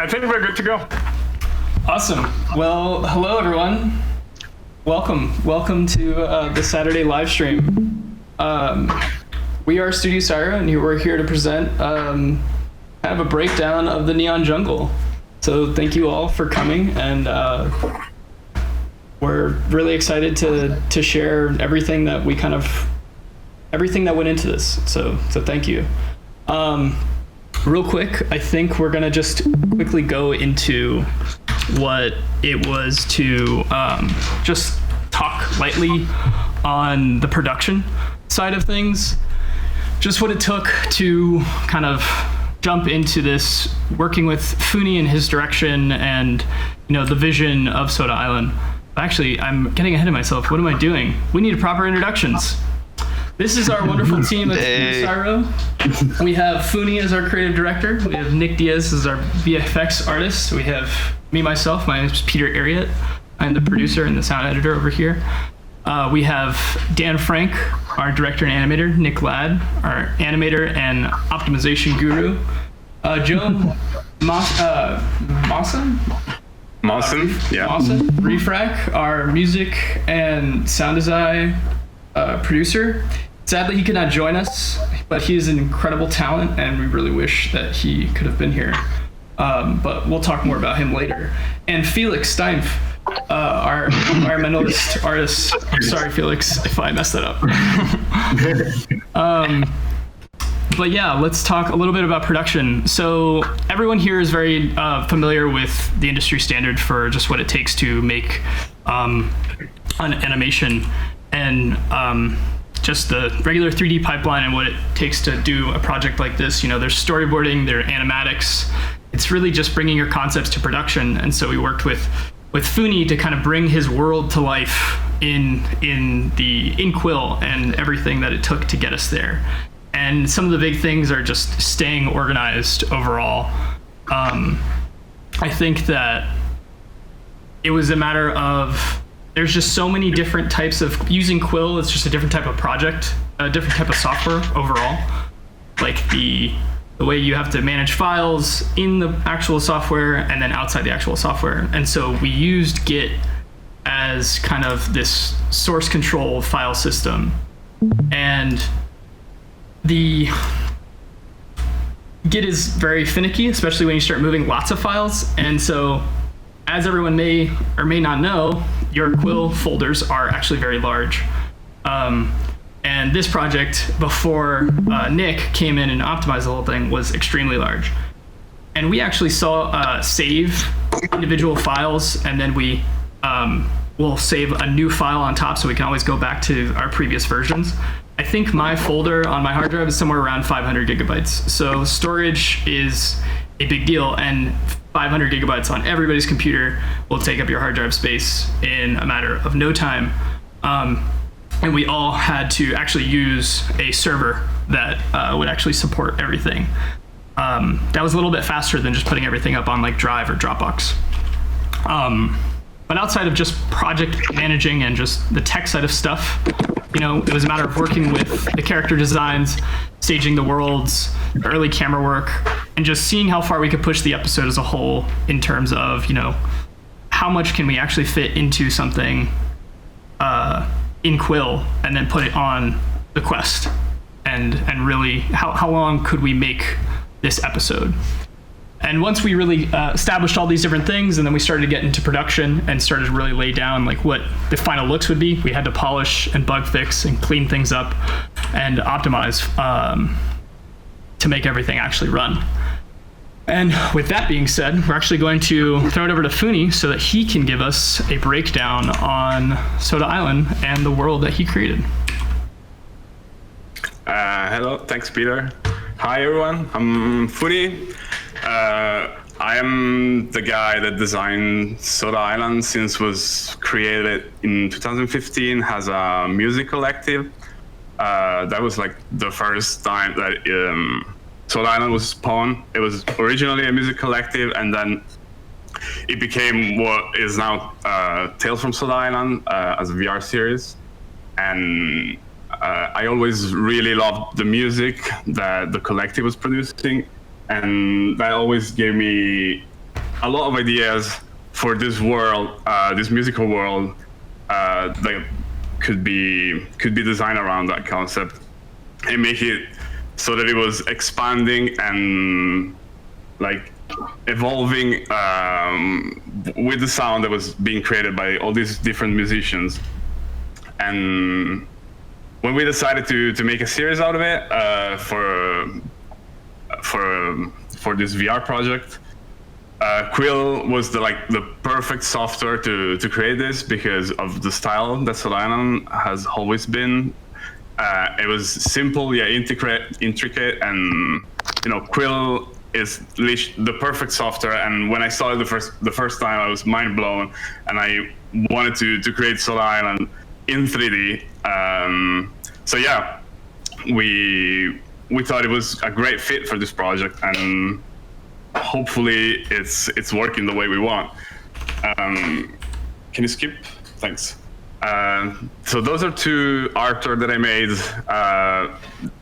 I think we're good to go. Awesome. Well, hello everyone. Welcome to the Saturday live stream. We are Studio Syro, and we're here to present kind of a breakdown of the Neon Jungle. So thank you all for coming, and we're really excited to share everything that went into this. So thank you. Real quick, I think we're gonna just quickly go into what it was to just talk lightly on the production side of things. Just what it took to kind of jump into this, working with Funi and his direction and, you know, the vision of Soda Island. Actually, I'm getting ahead of myself. What am I doing? We need proper introductions. This is our wonderful team at Studio Syro. We have Funi as our creative director. We have Nick Diaz as our VFX artist. We have myself. My name is Peter Ariet. I'm the producer and the sound editor over here. We have Franke, our director and animator. Nick Ladd, our animator and optimization guru. Joe Mawson, Refrac, our music and sound design producer. Sadly, he could not join us, but he is an incredible talent, and we really wish that he could have been here. But we'll talk more about him later. And Felix, Stief, our environmentalist artist. I'm sorry, Felix, if I messed that up. But yeah, let's talk a little bit about production. So everyone here is very familiar with the industry standard for just what it takes to make an animation, and just the regular 3D pipeline and what it takes to do a project like this. You know, there's storyboarding, there's animatics. It's really just bringing your concepts to production. And so we worked with Funi to kind of bring his world to life in Quill and everything that it took to get us there. And some of the big things are just staying organized overall. I think that it was a matter of, there's just so many different types of using Quill. It's just a different type of project, a different type of software overall. Like the way you have to manage files in the actual software and then outside the actual software. And so we used Git as kind of this source control file system. And the Git is very finicky, especially when you start moving lots of files. And so, as everyone may or may not know, your Quill folders are actually very large. And this project, before Nick came in and optimized the whole thing, was extremely large. And we actually saw save individual files, and then we will save a new file on top so we can always go back to our previous versions. I think my folder on my hard drive is somewhere around 500 gigabytes. So storage is a big deal, and 500 gigabytes on everybody's computer will take up your hard drive space in a matter of no time. And we all had to actually use a server that would actually support everything. That was a little bit faster than just putting everything up on like Drive or Dropbox. But outside of just project managing and just the tech side of stuff, you know, it was a matter of working with the character designs, staging the worlds, early camera work, and just seeing how far we could push the episode as a whole in terms of, you know, how much can we actually fit into something in Quill and then put it on the quest, and really how long could we make this episode. And once we really established all these different things, and then we started to get into production and started to really lay down like what the final looks would be, we had to polish and bug fix and clean things up and optimize to make everything actually run. And with that being said, we're actually going to throw it over to Funi so that he can give us a breakdown on Soda Island and the world that he created. Hello, thanks Peter. Hi everyone, I'm Funi. I am the guy that designed Soda Island since it was created in 2015 as a music collective. That was like the first time that Soda Island was spawned. It was originally a music collective, and then it became what is now Tales from Soda Island as a VR series. And I always really loved the music that the collective was producing, and that always gave me a lot of ideas for this world, this musical world, that could be designed around that concept, and make it so that it was expanding and like evolving with the sound that was being created by all these different musicians. And when we decided to make a series out of it for this VR project, Quill was the perfect software to create this, because of the style that Soda Island has always been. It was simple yet intricate, and Quill is the perfect software. And when I saw it the first time, I was mind blown, and I wanted to create Soda Island in 3D. So yeah, we thought it was a great fit for this project, and hopefully it's working the way we want. Can you skip? Thanks. So those are two artwork that I made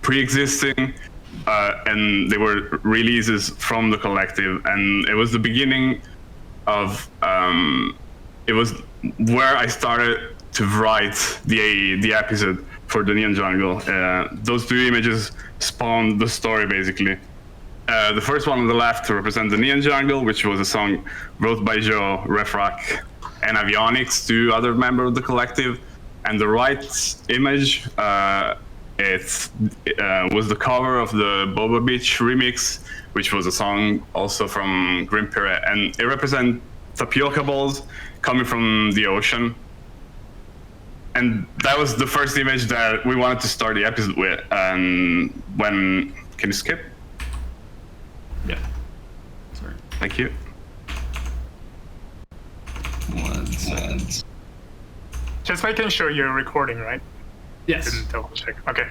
pre-existing, and they were releases from the collective, and it was the beginning of it was where I started to write the episode for the Neon Jungle. Those two images spawned the story, basically. The first one on the left represents the Neon Jungle, which was a song wrote by Joe, Refrak, and Avionics, two other members of the collective. And the right image, it was the cover of the Boba Beach remix, which was a song also from Grim Pirate. And it represents tapioca balls coming from the ocean. And that was the first image that we wanted to start the episode with. And when, can you skip? Yeah. Sorry. Thank you. One second. Just making sure you're recording, right? Yes. Didn't double check. Okay.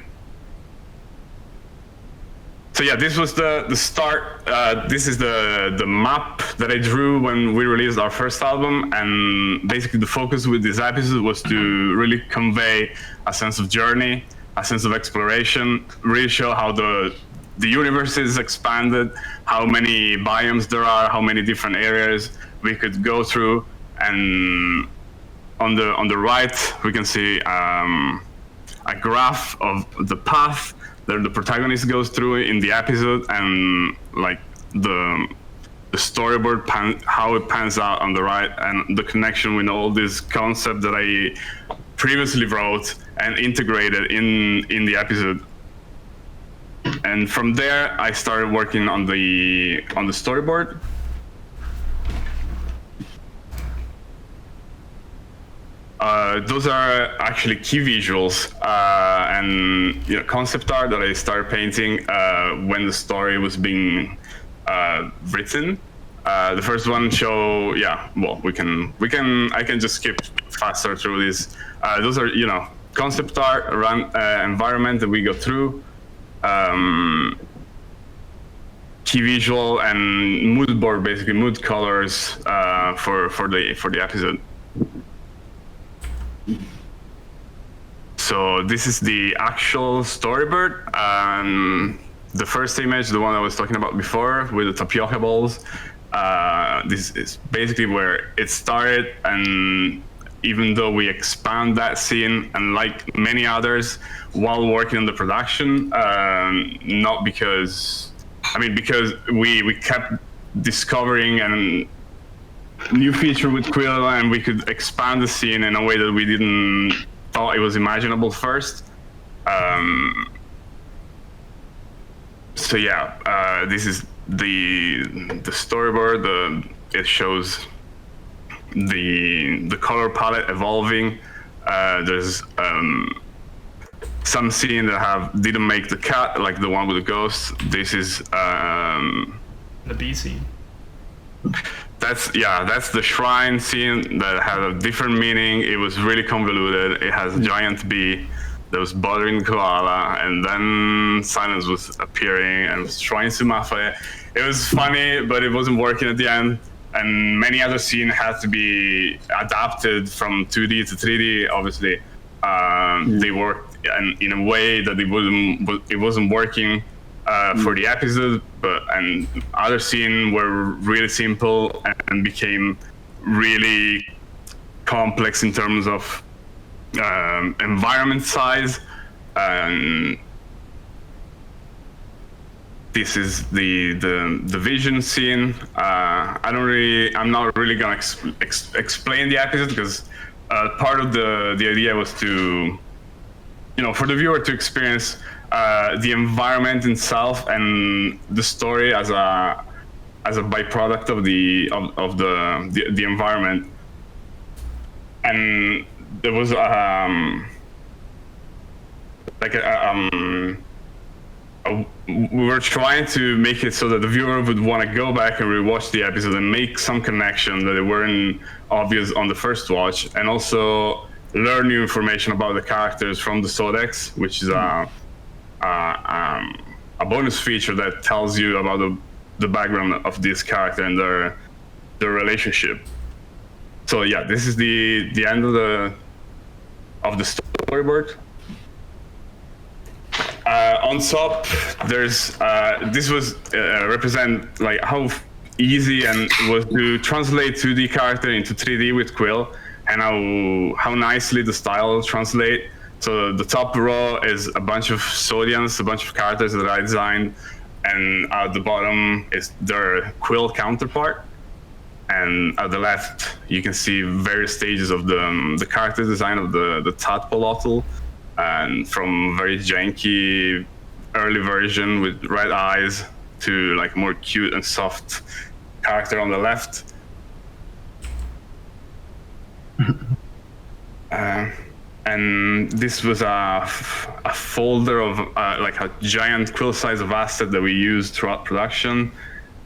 So yeah, this was the start. This is the map that I drew when we released our first album, and basically the focus with this episode was to really convey a sense of journey, a sense of exploration, really show how the universe is expanded, how many biomes there are, how many different areas we could go through. And on the right, we can see a graph of the path that the protagonist goes through in the episode, and like the storyboard how it pans out on the right, and the connection with all this concept that I previously wrote and integrated in the episode. And from there, I started working on the storyboard. Those are actually key visuals and concept art that I started painting when the story was being written. The first one show, I can just skip faster through this. Those are concept art around environment that we go through. Key visual and mood board, basically mood colors for the episode. So this is the actual storyboard. The first image, the one I was talking about before with the tapioca balls, this is basically where it started. And even though we expand that scene, and like many others, while working on the production, not because, because we kept discovering and new feature with Quill, and we could expand the scene in a way that we didn't thought it was imaginable first. So yeah, this is the storyboard. It shows the color palette evolving. There's some scene that didn't make the cut, like the one with the ghost. This is the B scene. That's the shrine scene that had a different meaning. It was really convoluted. It has a giant bee that was bothering the koala, and then Silence was appearing and was trying to muffle it. It was funny, but it wasn't working at the end. And many other scenes had to be adapted from 2D to 3D. Obviously, they worked in a way that it wasn't working for the episode, and other scenes were really simple and became really complex in terms of environment size. And this is the vision scene. I'm not really gonna explain the episode, because part of the idea was to, for the viewer to experience the environment itself and the story as a byproduct of the environment. And there was we were trying to make it so that the viewer would want to go back and rewatch the episode and make some connection that weren't obvious on the first watch, and also learn new information about the characters from the Sodex, which is a bonus feature that tells you about the background of this character and their relationship. So yeah, this is the end of the storyboard. On top, there's this was represent like how easy and it was to translate 2D character into 3D with Quill, and how nicely the style translate. So the top row is a bunch of Sodians, a bunch of characters that I designed, and at the bottom is their Quill counterpart. And at the left, you can see various stages of the character design of the Tadpolotl, and from very janky early version with red eyes to like more cute and soft character on the left. And this was a folder of like a giant Quill size of asset that we used throughout production.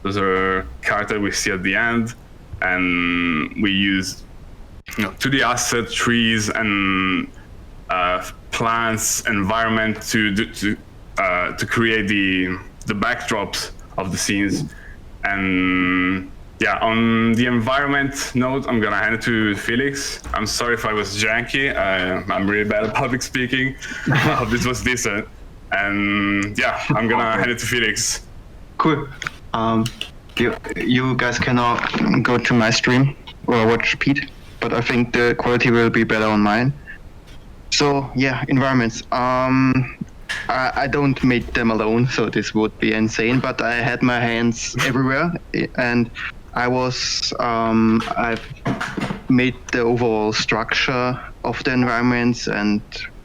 Those are characters we see at the end, and we used 2D asset, trees, and plants, environment to create the backdrops of the scenes. And yeah, on the environment note, I'm gonna hand it to Felix. I'm sorry if I was janky. I'm really bad at public speaking. I hope this was decent. And yeah, I'm gonna hand it to Felix. Cool. You guys cannot go to my stream or watch Pete, but I think the quality will be better on mine. So yeah, environments. I don't make them alone, so this would be insane. But I had my hands everywhere, and I've made the overall structure of the environments and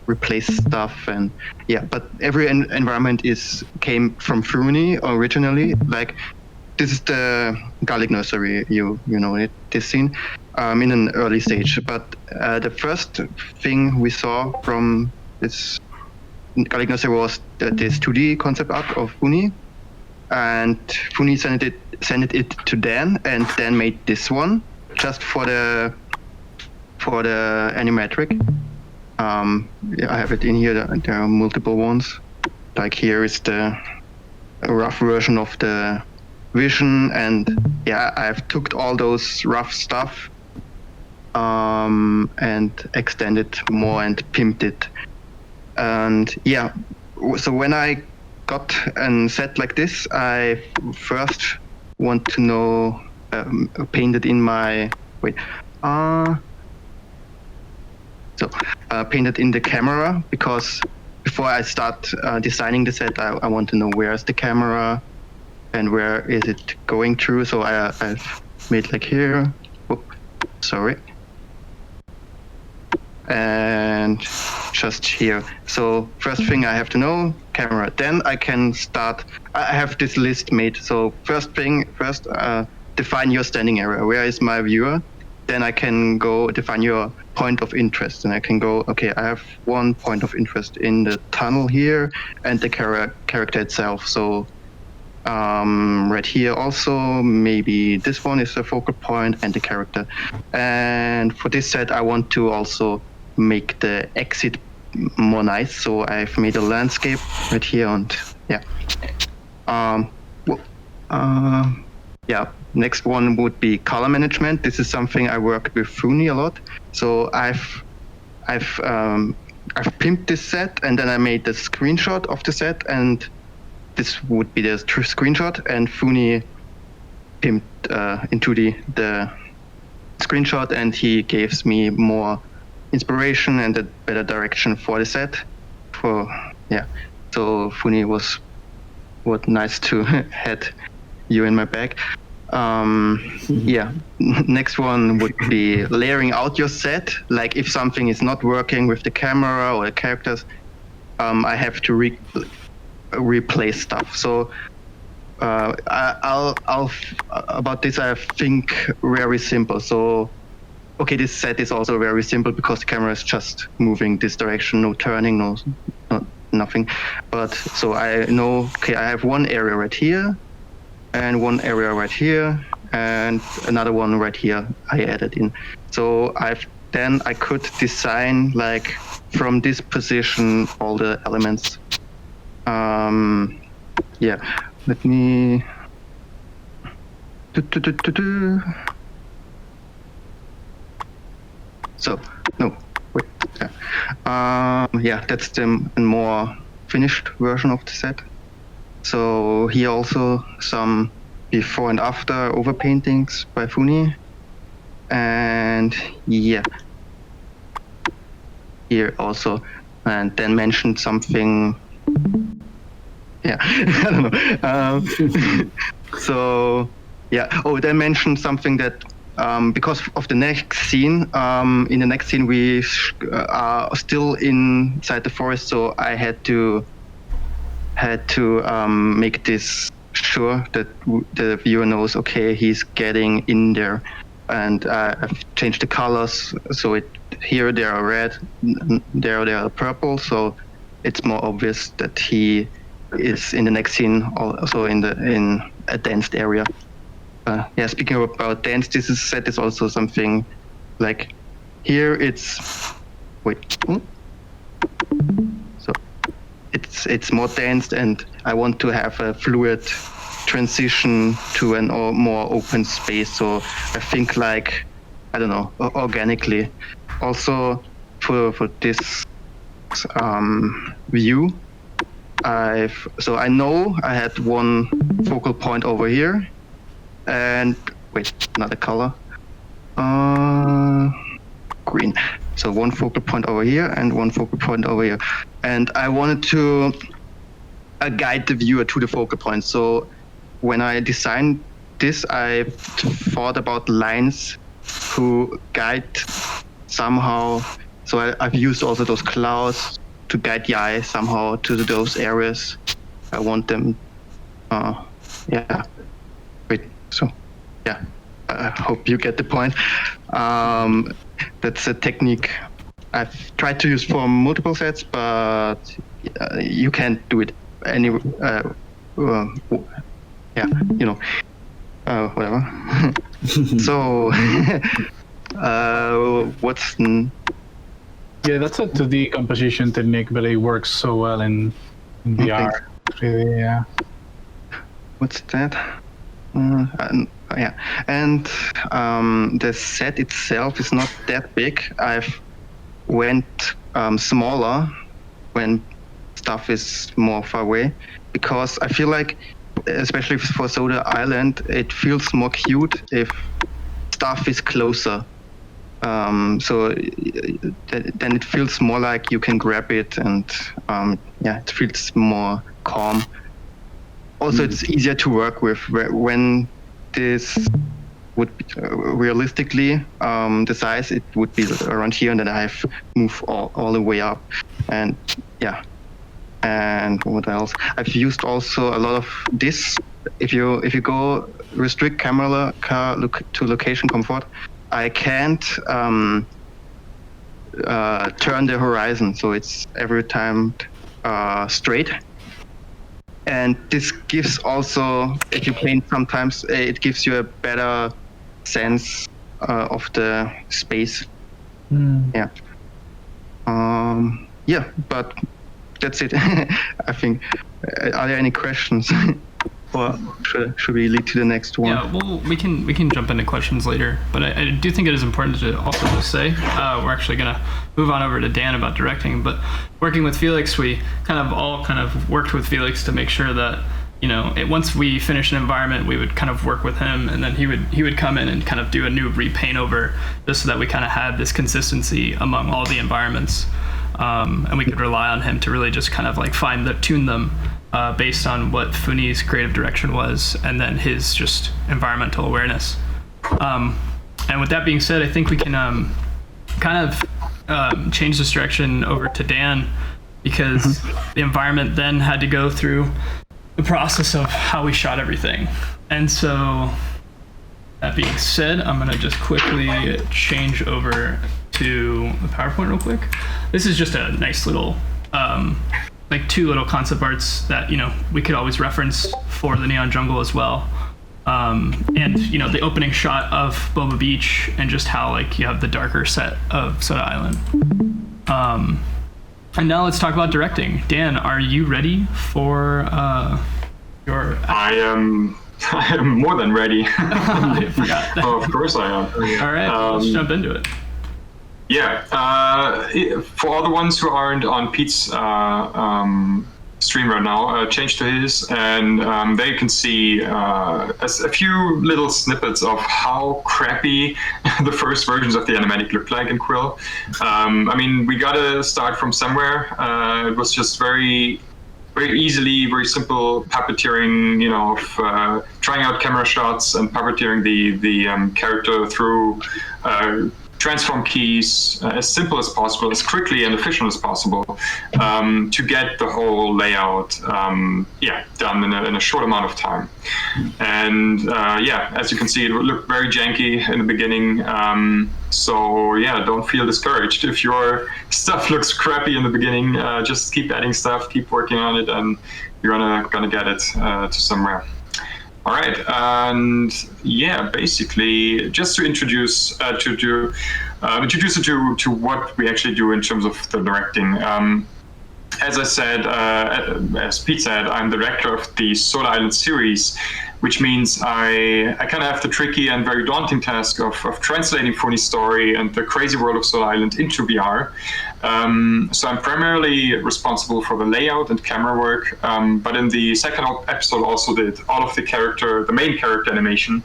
replaced stuff, and yeah. But every environment came from Funi originally. Like this is the garlic nursery. You know it. This scene. In an early stage, but the first thing we saw from this garlic nursery was this 2D concept art of Funi, and Funi sent it to Dan, and Dan made this one just for the animatrix. I have it in here. There are multiple ones. Like here is a rough version of the vision, and yeah, I've took all those rough stuff and extended more and pimped it. And yeah, so when I got a set like this, I first want to know, painted in my, painted in the camera, because before I start designing the set, I want to know where's the camera and where is it going through. So I've made like here, and just here. So first thing I have to know, camera. Then I can start. I have this list made. So first, define your standing area. Where is my viewer? Then I can go define your point of interest, and I can go, okay, I have one point of interest in the tunnel here and the character itself. So right here also, maybe this one is the focal point and the character. And for this set, I want to also make the exit more nice, so I've made a landscape right here, and yeah. Next one would be color management. This is something I worked with Funi a lot. So I've pimped this set, and then I made the screenshot of the set, and this would be the screenshot, and Funi pimped into the screenshot, and he gives me more inspiration and a better direction for the set. So Funi was nice to had you in my bag. Next one would be layering out your set. Like if something is not working with the camera or the characters, I have to replace stuff. So I'll about this I think very simple. So okay, this set is also very simple because the camera is just moving this direction, no turning, nothing. But so I know, okay, I have one area right here, and one area right here, and another one right here I added in. So I could design like from this position all the elements. Let me So no, wait. That's the more finished version of the set. So here also some before and after overpaintings by Funi, and here also, and then mentioned something. I don't know. Then mentioned something that. Because of the next scene, in the next scene we are still inside the forest, so I had to make this sure that the viewer knows, okay, he's getting in there, and I've changed the colors, so here they are red, there they are purple, so it's more obvious that he is in the next scene, also in a danced area. Speaking about dance, this set is also something like here it's so it's more danced, and I want to have a fluid transition to an more open space. So I think like I don't know, organically. Also for this view, I know I had one focal point over here. And wait, another color, green. So one focal point over here and one focal point over here. And I wanted to guide the viewer to the focal point. So when I designed this, I thought about lines to guide somehow. So I've used also those clouds to guide the eye somehow to those areas. I want them, So, I hope you get the point. That's a technique I've tried to use for multiple sets, but you can't do it whatever. So, what's... that's a 2D composition technique, but it works so well in VR. Really, yeah. What's that? The set itself is not that big. I've went smaller when stuff is more far away, because I feel like, especially for Soda Island, it feels more cute if stuff is closer. So then it feels more like you can grab it, and it feels more calm. Also, it's easier to work with when this would be realistically the size. It would be around here, and then I have moved all the way up. And and what else? I've used also a lot of this. If you go restrict camera to location comfort, I can't turn the horizon, so it's every time straight. And this gives also, if you paint sometimes, it gives you a better sense of the space. But that's it. I think. Are there any questions? Or should we lead to the next one? Yeah, well, we can jump into questions later, but I do think it is important to also just say we're actually gonna move on over to Dan about directing. But working with Felix, we kind of worked with Felix to make sure that once we finished an environment, we would kind of work with him, and then he would come in and kind of do a new repaint over, just so that we kind of had this consistency among all the environments, and we could rely on him to really just kind of like tune them based on what Funi's creative direction was, and then his just environmental awareness. And with that being said, I think we can kind of change this direction over to Dan, because the environment then had to go through the process of how we shot everything. And so that being said, I'm going to just quickly change over to the PowerPoint real quick. This is just a nice little like 2 little concept arts that we could always reference for the Neon Jungle as well. And the opening shot of Boba Beach, and just how like you have the darker set of Soda Island. And now let's talk about directing. Dan, are you ready for your? I am more than ready. I forgot. Oh, of course I am. All right, let's jump into it. Yeah, for all the ones who aren't on Pete's stream right now, change to his, and they can see a few little snippets of how crappy the first versions of the animatic looked like in Quill. I mean, we gotta start from somewhere. It was just very easily, very simple puppeteering, of trying out camera shots and puppeteering the character through transform keys as simple as possible, as quickly and efficient as possible, to get the whole layout done in a short amount of time. And as you can see, it looked very janky in the beginning. So don't feel discouraged if your stuff looks crappy in the beginning. Just keep adding stuff, keep working on it, and you're gonna get it to somewhere. All right, and basically, just to introduce you to what we actually do in terms of the directing. As I said, as Pete said, I'm the director of the Soda Island series, which means I kind of have the tricky and very daunting task of translating Funi's story and the crazy world of Soda Island into VR. So I'm primarily responsible for the layout and camera work, but in the second episode also did all of the main character animation,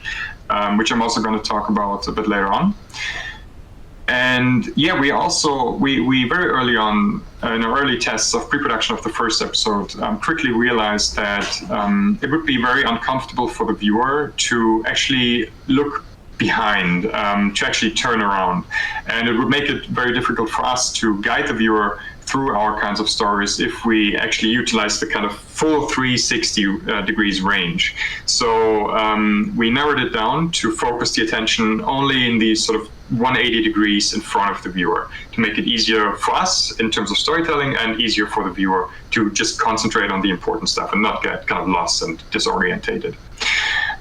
which I'm also going to talk about a bit later on. And we also, we very early on, in our early tests of pre-production of the first episode, quickly realized that it would be very uncomfortable for the viewer to actually look behind, to actually turn around. And it would make it very difficult for us to guide the viewer through our kinds of stories if we actually utilize the kind of full 360 degrees range. So we narrowed it down to focus the attention only in the sort of 180 degrees in front of the viewer, to make it easier for us in terms of storytelling and easier for the viewer to just concentrate on the important stuff and not get kind of lost and disorientated.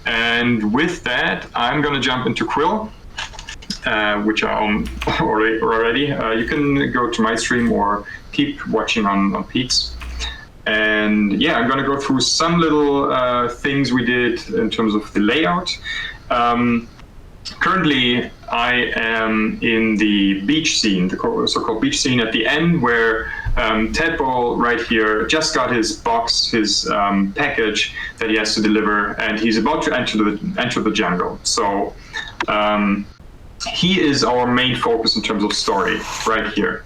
And with that, I'm going to jump into Quill, which I own already. You can go to my stream or keep watching on Pete's. And I'm going to go through some little things we did in terms of the layout. Currently, I am in the beach scene, the so-called beach scene at the end, where Tadpole right here just got his box, his package that he has to deliver, and he's about to enter the jungle. So he is our main focus in terms of story right here,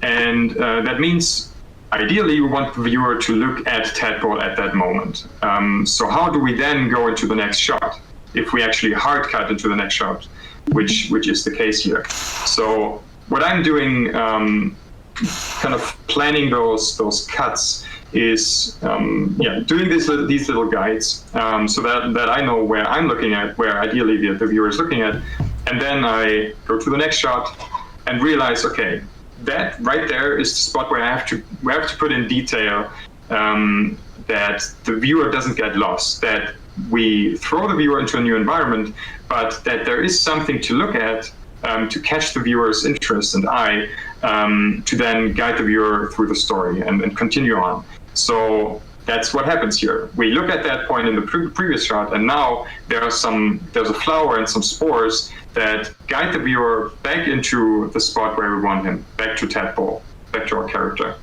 and that means ideally we want the viewer to look at Tadpole at that moment. So how do we then go into the next shot? If we actually hard cut into the next shot, which is the case here. So what I'm doing, kind of planning those cuts, is doing these little guides, so that I know where I'm looking at, where ideally the viewer is looking at, and then I go to the next shot and realize, okay, that right there is the spot where I have to put in detail, that the viewer doesn't get lost, that we throw the viewer into a new environment, but that there is something to look at, to catch the viewer's interest and eye, to then guide the viewer through the story and continue on. So that's what happens here. We look at that point in the previous shot, and now there's a flower and some spores that guide the viewer back into the spot where we want him, back to Tadpole, back to our character.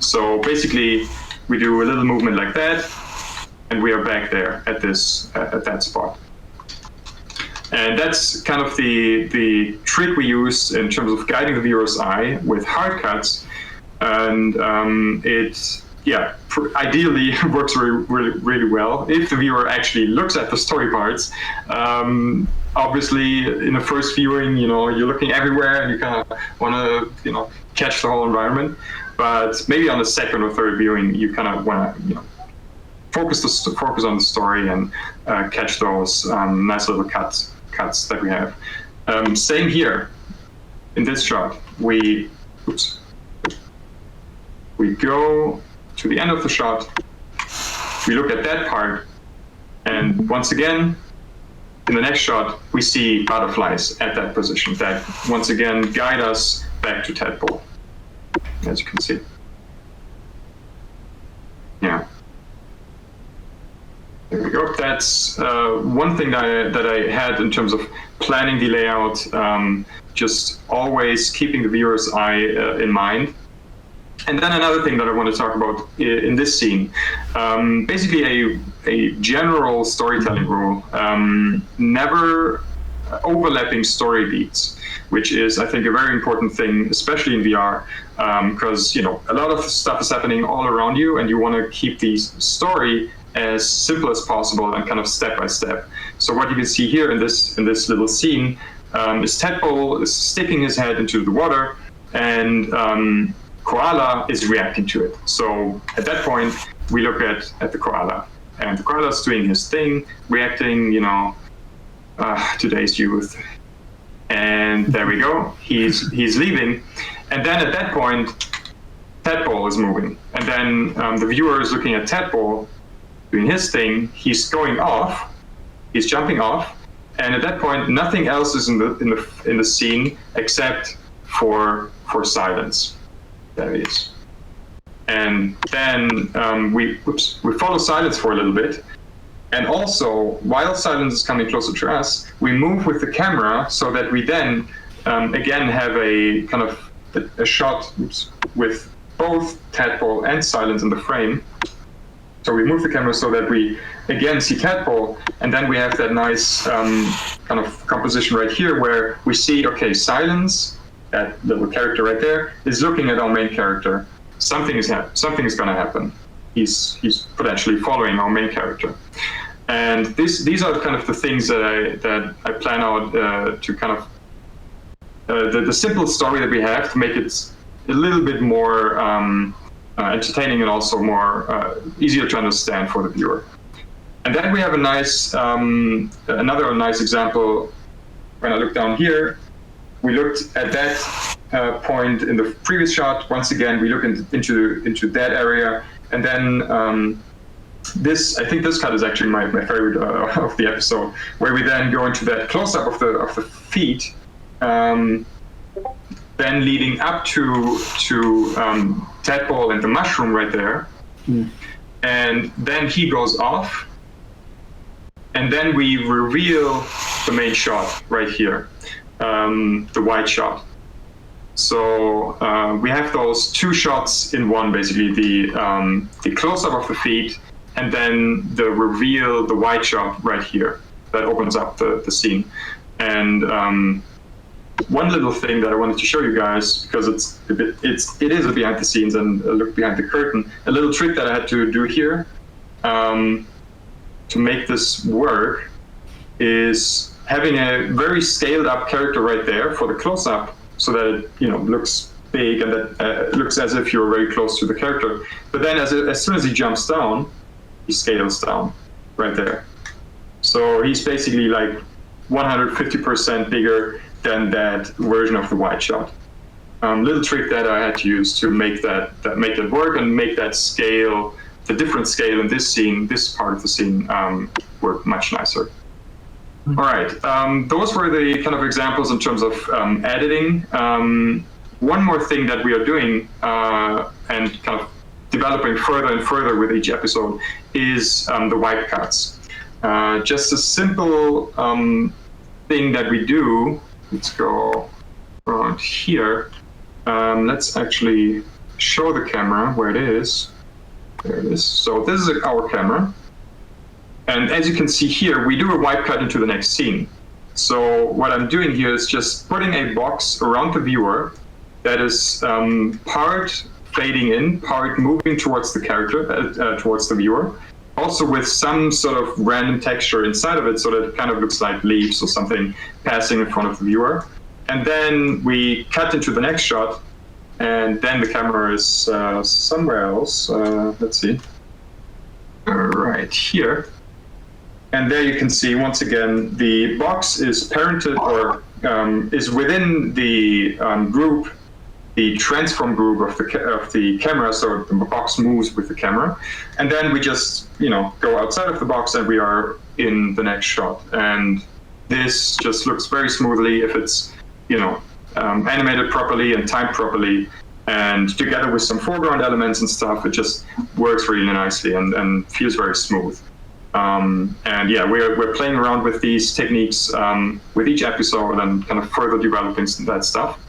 So basically, we do a little movement like that, and we are back there at that spot. And that's kind of the trick we use in terms of guiding the viewer's eye with hard cuts. And ideally works really well if the viewer actually looks at the story parts. Obviously, in the first viewing, you're looking everywhere and you kind of want to, catch the whole environment. But maybe on the second or third viewing, you kind of want to, focus on the story and catch those nice little cuts that we have. Same here. In this shot, we go to the end of the shot, we look at that part, and once again, in the next shot, we see butterflies at that position that once again guide us back to Tadpole, as you can see. Yeah. There we go. That's one thing that I had in terms of planning the layout, just always keeping the viewer's eye in mind. And then another thing that I want to talk about in this scene, basically a general storytelling rule, never overlapping story beats, which is, I think, a very important thing, especially in VR, because, a lot of stuff is happening all around you and you want to keep the story as simple as possible and kind of step by step. So what you can see here in this little scene is Tadpole is sticking his head into the water and Koala is reacting to it. So at that point, we look at the koala, and the koala is doing his thing, reacting, today's youth. And there we go. He's leaving, and then at that point, Tadpole is moving, and then the viewer is looking at Tadpole doing his thing. He's going off. He's jumping off, and at that point, nothing else is in the scene except for silence. There it is. And then we follow silence for a little bit. And also, while silence is coming closer to us, we move with the camera so that we then, again, have a kind of a shot with both Tadpole and silence in the frame. So we move the camera so that we, again, see Tadpole, and then we have that nice kind of composition right here where we see, okay, silence, that little character right there, is looking at our main character. Something is going to happen. He's potentially following our main character. And these are kind of the things that I plan out to kind of the simple story that we have to make it a little bit more entertaining and also more easier to understand for the viewer. And then we have a nice another nice example. When I look down here, we looked at that point in the previous shot. Once again, we look into that area, and then I think this cut is actually my favorite of the episode, where we then go into that close-up of the feet, then leading up to Tadpole and the mushroom right there, and then he goes off, and then we reveal the main shot right here. The wide shot. So we have those two shots in one, basically the close-up of the feet, and then the reveal, the wide shot right here that opens up the scene. And one little thing that I wanted to show you guys, because it is a behind the scenes and a look behind the curtain, a little trick that I had to do here to make this work is having a very scaled up character right there for the close up, so that it looks big and that it looks as if you're very close to the character. But then as soon as he jumps down, he scales down right there. So he's basically like 150% bigger than that version of the wide shot. Little trick that I had to use to make that work and make that scale, the different scale in this scene, this part of the scene, work much nicer. All right, those were the kind of examples in terms of editing. One more thing that we are doing and kind of developing further and further with each episode is the wipe cuts. Just a simple thing that we do. Let's go around here. Let's actually show the camera where it is. There it is. So this is our camera. And as you can see here, we do a wipe cut into the next scene. So what I'm doing here is just putting a box around the viewer that is part fading in, part moving towards the character, towards the viewer, also with some sort of random texture inside of it, so that it kind of looks like leaves or something passing in front of the viewer. And then we cut into the next shot, and then the camera is somewhere else. Let's see. Right here. And there you can see, once again, the box is parented or is within the group, the transform group of the camera, so the box moves with the camera. And then we just, go outside of the box and we are in the next shot. And this just looks very smoothly if it's, animated properly and timed properly. And together with some foreground elements and stuff, it just works really nicely and feels very smooth. And yeah, we're playing around with these techniques with each episode and kind of further developing that stuff.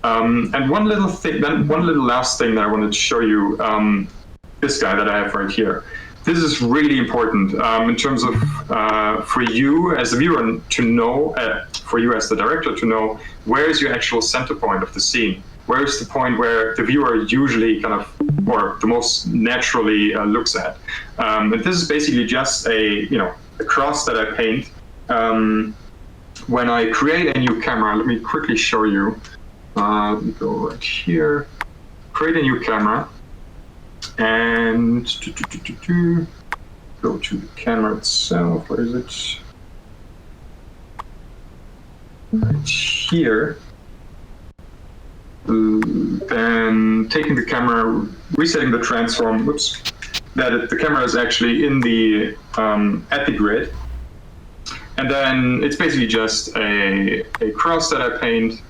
And one little last thing that I wanted to show you, this guy that I have right here. This is really important in terms of for you as the viewer to know, for you as the director to know, where is your actual center point of the scene? Where is the point where the viewer usually kind of, or the most naturally looks at? And this is basically just a cross that I paint. When I create a new camera, let me quickly show you. Let me go right here, create a new camera, and go to the camera itself. Where is it? Right here. Then taking the camera, resetting the transform, the camera is actually in the at the grid, and then it's basically just a cross that I paint,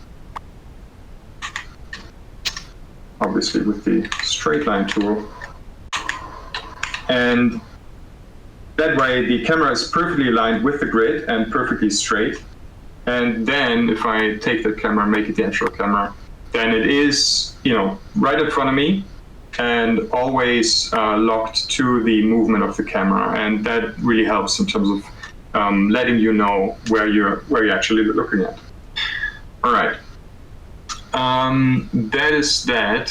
obviously with the straight line tool, and that way the camera is perfectly aligned with the grid and perfectly straight. And then if I take the camera and make it the actual camera, then it is, right in front of me and always locked to the movement of the camera. And that really helps in terms of letting you know where you're actually looking at. All right. That is that.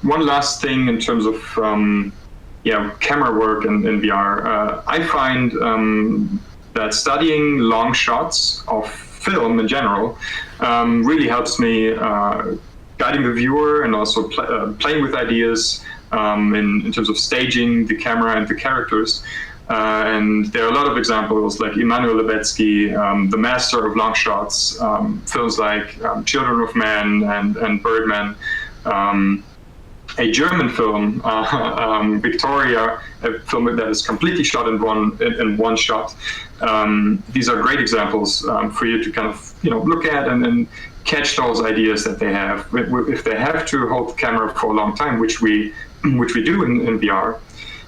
One last thing in terms of camera work in VR. I find that studying long shots of film in general really helps me guiding the viewer and also playing with ideas in terms of staging the camera and the characters. And there are a lot of examples like Emanuel Lubetsky, the master of long shots, films like Children of Men and Birdman, a German film, Victoria, a film that is completely shot in one shot. These are great examples for you to kind of look at and catch those ideas that they have. If they have to hold the camera for a long time, which we do in VR,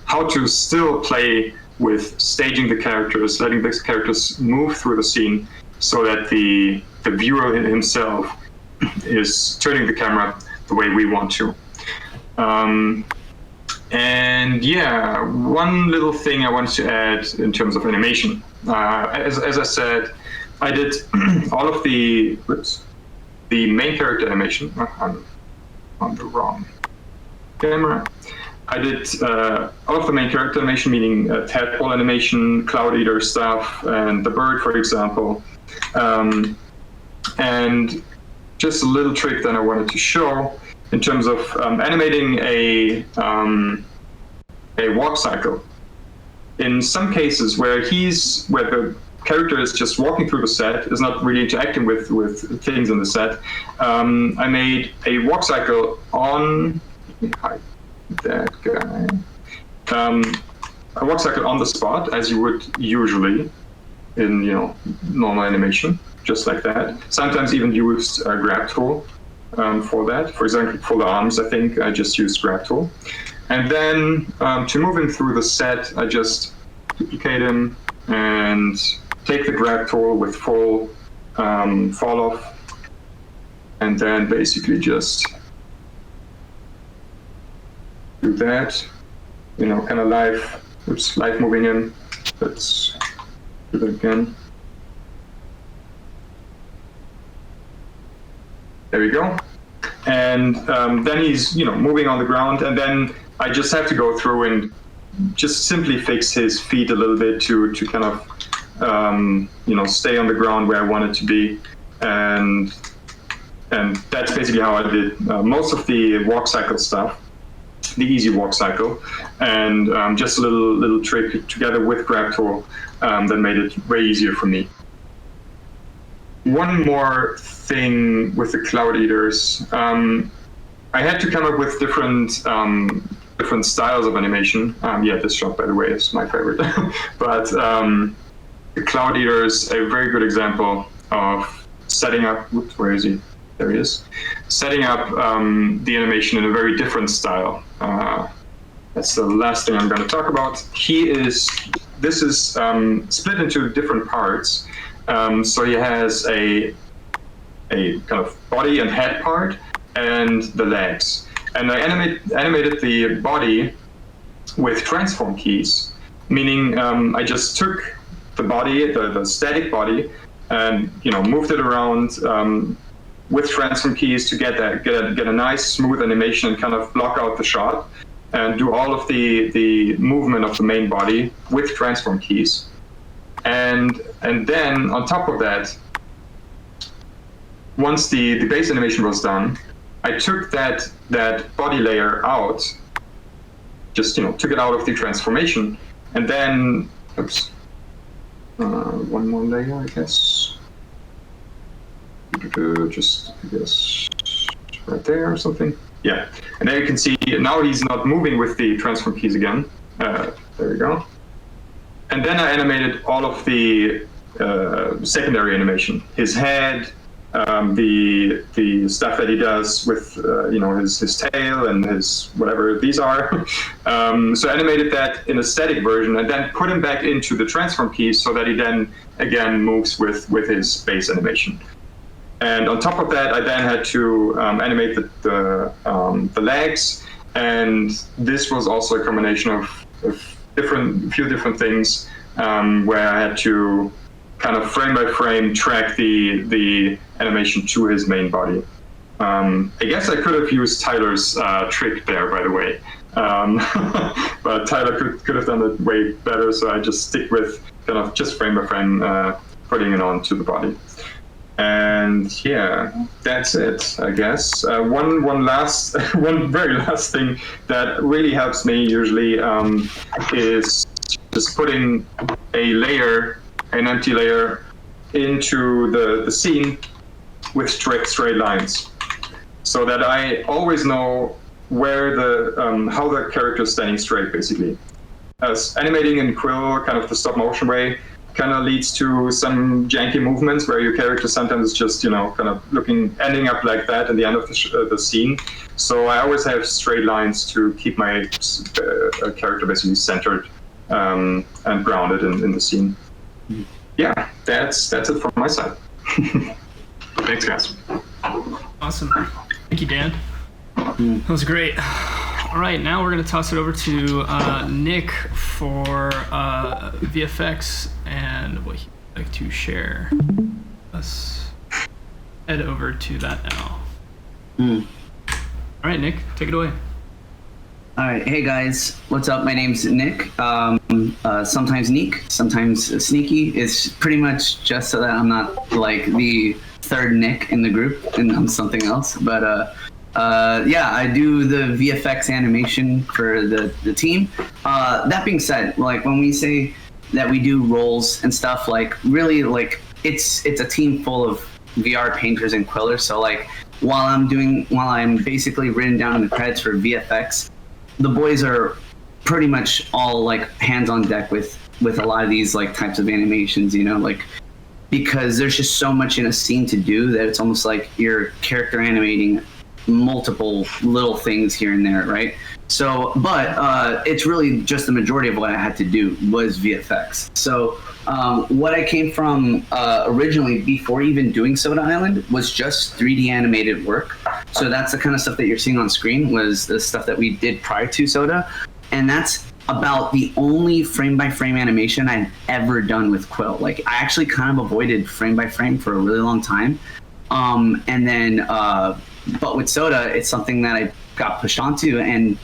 how to still play with staging the characters, letting the characters move through the scene, so that the viewer himself is turning the camera the way we want to. And yeah, one little thing I wanted to add in terms of animation. As I said, I did all of the main character animation. I'm on the wrong camera. I did all of the main character animation, meaning tadpole animation, Cloud Eater stuff, and the bird, for example. And just a little trick that I wanted to show in terms of animating a walk cycle. In some cases where the character is just walking through the set, is not really interacting with things in the set, I made a walk cycle on. Let me hide that guy. A walk cycle on the spot, as you would usually in normal animation, just like that. Sometimes even use a grab tool for that. For example, for the arms, I think I just used grab tool. And then to move him through the set, I just duplicate him and take the grab tool with full fall off, and then basically just do that, kind of live moving in. Let's do it again. There we go. And then he's, moving on the ground, and then I just have to go through and just simply fix his feet a little bit to kind of, stay on the ground where I want it to be. And that's basically how I did most of the walk cycle stuff, the easy walk cycle, and just a little trick together with grab tool that made it way easier for me. One more thing with the Cloud Eaters, I had to come up with different styles of animation. This shot, by the way, is my favorite. But the Cloud Eater is a very good example of setting up. Whoops, where is he? There he is. Setting up the animation in a very different style. That's the last thing I'm going to talk about. This is split into different parts. So he has a kind of body and head part and the legs. And I animated the body with transform keys, meaning I just took the body, the static body, and moved it around with transform keys to get a nice smooth animation and kind of block out the shot and do all of the movement of the main body with transform keys. And then on top of that, once the base animation was done, I took that body layer out, just took it out of the transformation, and then one more layer, I guess. Just I guess right there or something. Yeah, and there you can see now he's not moving with the transform keys again. There we go. And then I animated all of the secondary animation, his head, the stuff that he does with his tail and his whatever these are. So I animated that in a static version and then put him back into the transform keys so that he then again moves with his base animation. And on top of that, I then had to animate the legs, and this was also a combination of few different things where I had to kind of frame by frame track the animation to his main body. I guess I could have used Tyler's trick there, by the way, but Tyler could have done it way better. So I just stick with kind of just frame by frame putting it on to the body. And yeah, that's it, I guess. One very last thing that really helps me usually is just putting an empty layer into the scene with straight lines, so that I always know where how the character is standing straight, basically. As animating in Quill, kind of the stop motion way, kind of leads to some janky movements where your character sometimes is just, kind of ending up like that at the end of the scene. So I always have straight lines to keep my character basically centered and grounded in the scene. Yeah, that's it from my side. Thanks, guys. Awesome. Thank you, Dan. That was great. All right, now we're going to toss it over to Nick for VFX and what he'd like to share. Let's head over to that now. All right, Nick, take it away. All right, hey guys, what's up? My name's Nick. Sometimes Neek, sometimes Sneaky. It's pretty much just so that I'm not like the third Nick in the group and I'm something else. But yeah, I do the VFX animation for the team. That being said, like when we say that we do roles and stuff, like really, like it's a team full of VR painters and quillers. So like while I'm basically written down in the credits for VFX, the boys are pretty much all like hands on deck with a lot of these like types of animations, like because there's just so much in a scene to do that it's almost like you're character animating multiple little things here and there, right? So, but it's really just the majority of what I had to do was VFX. So what I came from originally before even doing Soda Island was just 3D animated work. So that's the kind of stuff that you're seeing on screen was the stuff that we did prior to Soda. And that's about the only frame-by-frame animation I'd ever done with Quill. Like, I actually kind of avoided frame-by-frame for a really long time. And then, but with Soda, it's something that I got pushed onto, and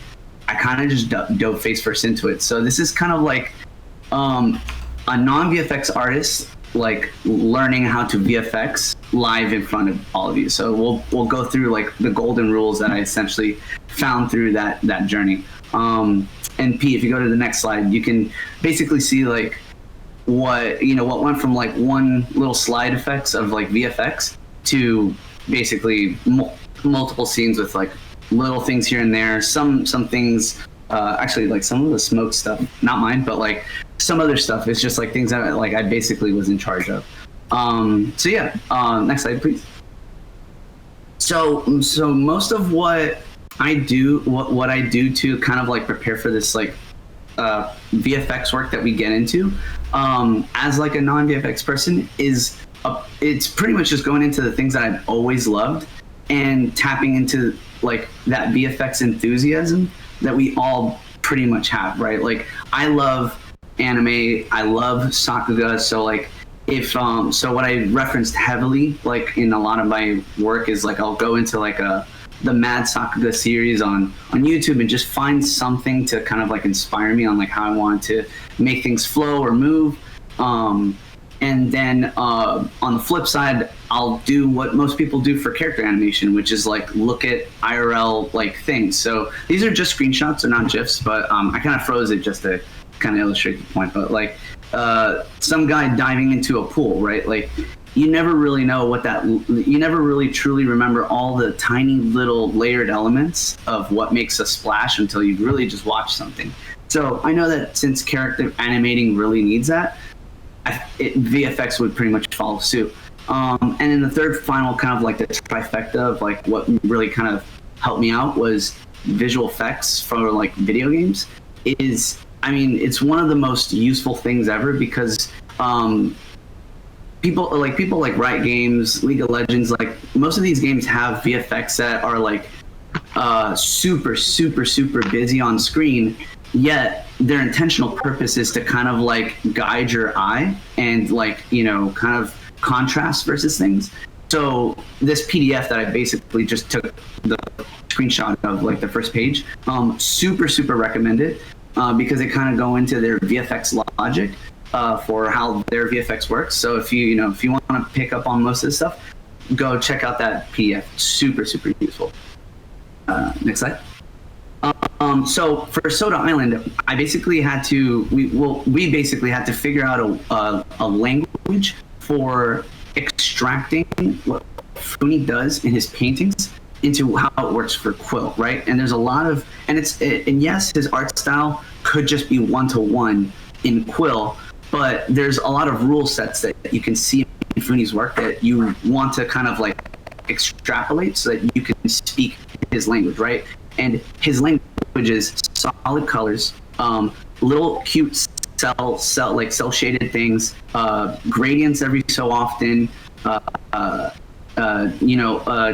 I kind of just dove face first into it. So this is kind of like a non-VFX artist, like learning how to VFX live in front of all of you. So we'll go through like the golden rules that I essentially found through that journey. And P, if you go to the next slide, you can basically see like what went from like one little slide effects of like VFX to basically multiple scenes with like little things here and there. Some things, actually like some of the smoke stuff, not mine, but like some other stuff. It's just like things that like I basically was in charge of. So yeah, next slide, please. So most of what I do, what I do to kind of like prepare for this like VFX work that we get into, as like a non-VFX person, is it's pretty much just going into the things that I've always loved and tapping into like that VFX enthusiasm that we all pretty much have, right? Like, I love anime, I love Sakuga, so like if so what I referenced heavily like in a lot of my work is like I'll go into like the Mad Sakuga series on YouTube and just find something to kind of like inspire me on like how I want to make things flow or move. And then on the flip side, I'll do what most people do for character animation, which is like look at IRL like things. So these are just screenshots, they're not GIFs, but I kind of froze it just to kind of illustrate the point. But like some guy diving into a pool, right? Like, you never really know you never really truly remember all the tiny little layered elements of what makes a splash until you really just watch something. So I know that since character animating really needs that, VFX would pretty much follow suit. And then the third final kind of like the trifecta of like what really kind of helped me out was visual effects for like video games. It's one of the most useful things ever because people like Riot Games, League of Legends, like most of these games have VFX that are like super busy on screen, yet their intentional purpose is to kind of like guide your eye and like, kind of contrast versus things. So this PDF that I basically just took the screenshot of, like the first page, super recommend it because it kind of go into their VFX logic for how their VFX works. So if you want to pick up on most of this stuff, go check out that PDF. Super useful. Next slide. So for Soda Island, we basically had to figure out a language for extracting what Funi does in his paintings into how it works for Quill, right? And there's a lot of, and yes, his art style could just be one-to-one in Quill, but there's a lot of rule sets that you can see in Funi's work that you want to kind of like extrapolate so that you can speak his language, right? And his language is solid colors, little cute cell shaded things, gradients every so often,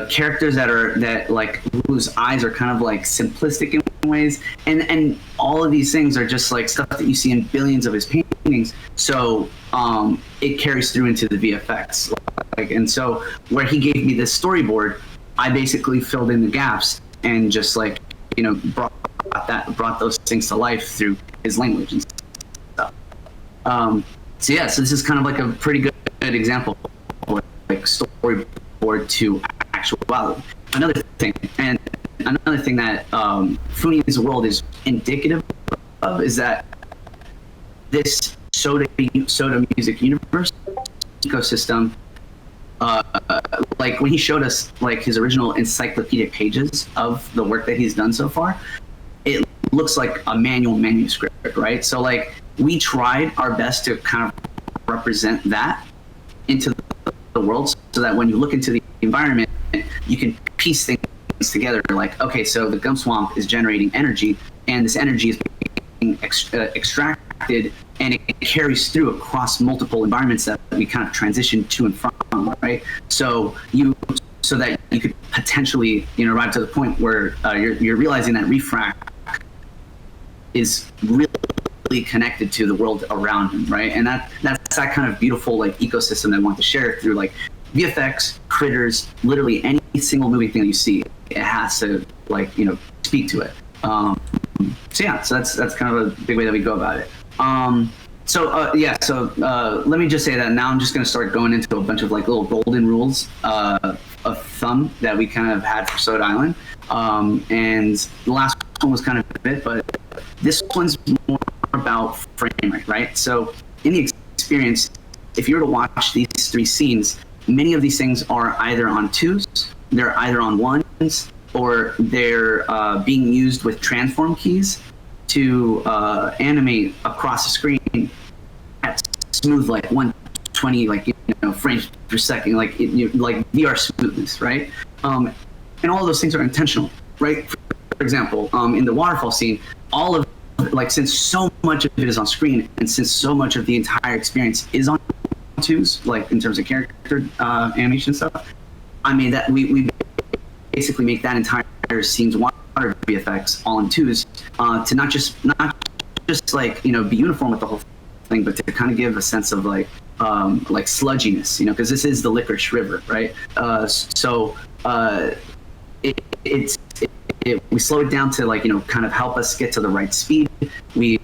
characters that like whose eyes are kind of like simplistic in ways, and all of these things are just like stuff that you see in billions of his paintings. So it carries through into the VFX, and so where he gave me this storyboard, I basically filled in the gaps and just like brought those things to life through his language and stuff. So this is kind of like a pretty good example of like storyboard to actuality. Another thing that Funi's world is indicative of is that this Soda music universe ecosystem, like when he showed us like his original encyclopedic pages of the work that he's done so far, it looks like a manual manuscript, right? So like we tried our best to kind of represent that into the world so that when you look into the environment, you can piece things together. Like, okay, so the gum swamp is generating energy, and this energy is being extracted, and it carries through across multiple environments that we kind of transition to and from, right? So that you could potentially, arrive to the point where you're realizing that is really connected to the world around him, right? And that's that kind of beautiful like ecosystem that I want to share through like VFX, critters, literally any single movie thing that you see, it has to like, you know, speak to it. So yeah, so that's kind of a big way that we go about it. Let me just say that now I'm just going to start going into a bunch of like little golden rules of thumb that we kind of had for Soda Island. And the last one was kind of a bit, but this one's more about frame rate, right? So in the experience, if you were to watch these 3 scenes, many of these things are either on 2s, they're either on 1s, or they're being used with transform keys to animate across the screen at smooth like 120 like, you know, frames per second, like like VR smoothness, right? And all of those things are intentional, right? For example, in the waterfall scene, all of like, since so much of it is on screen and since so much of the entire experience is on 2s, like in terms of character animation stuff, I mean that we basically make that entire scene's water VFX all in 2s to not just like, you know, be uniform with the whole thing, but to kind of give a sense of like sludginess, you know, because this is the licorice river, right? We slow it down to like, you know, kind of help us get to the right speed. We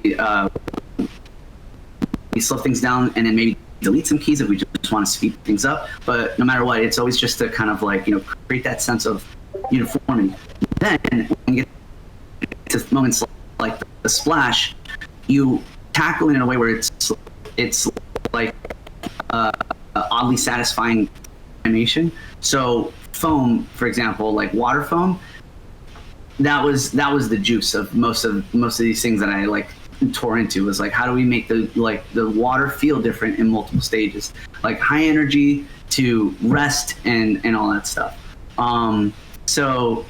slow things down and then maybe delete some keys if we just want to speed things up. But no matter what, it's always just to kind of like, you know, create that sense of uniformity. Then when you get to moments like the splash, you tackle it in a way where it's like oddly satisfying animation. So foam, for example, like water foam, that was the juice of most of these things that I like tore into, was like, how do we make the water feel different in multiple stages, like high energy to rest and all that stuff. So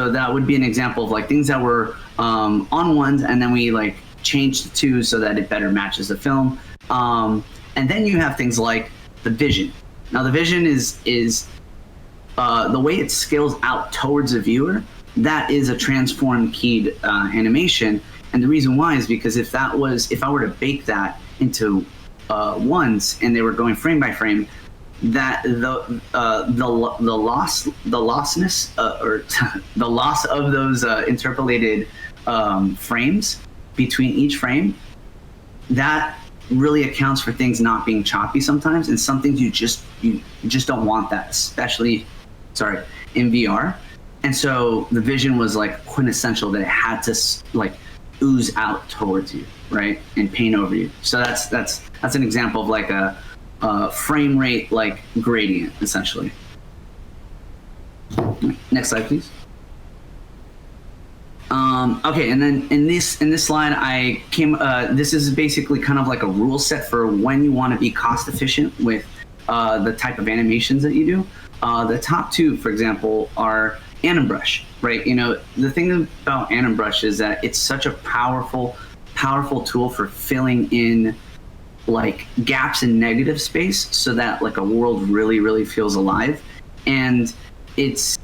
that would be an example of like things that were on 1s, and then we like changed to 2s so that it better matches the film. And then you have things like the vision. Now the vision is the way it scales out towards the viewer. That is a transform keyed animation, and the reason why is because if I were to bake that into 1s and they were going frame by frame, that the loss of those interpolated frames between each frame, that really accounts for things not being choppy sometimes, and some things you just don't want that, especially in VR. And so the vision was like quintessential, that it had to like ooze out towards you, right, and paint over you. So that's an example of like a frame rate like gradient, essentially. Next slide, please. Okay, and then in this slide, I came. This is basically kind of like a rule set for when you want to be cost efficient with the type of animations that you do. The top 2, for example, are Anim Brush, right? You know, the thing about Anim Brush is that it's such a powerful tool for filling in like gaps in negative space, so that like a world really feels alive. And it's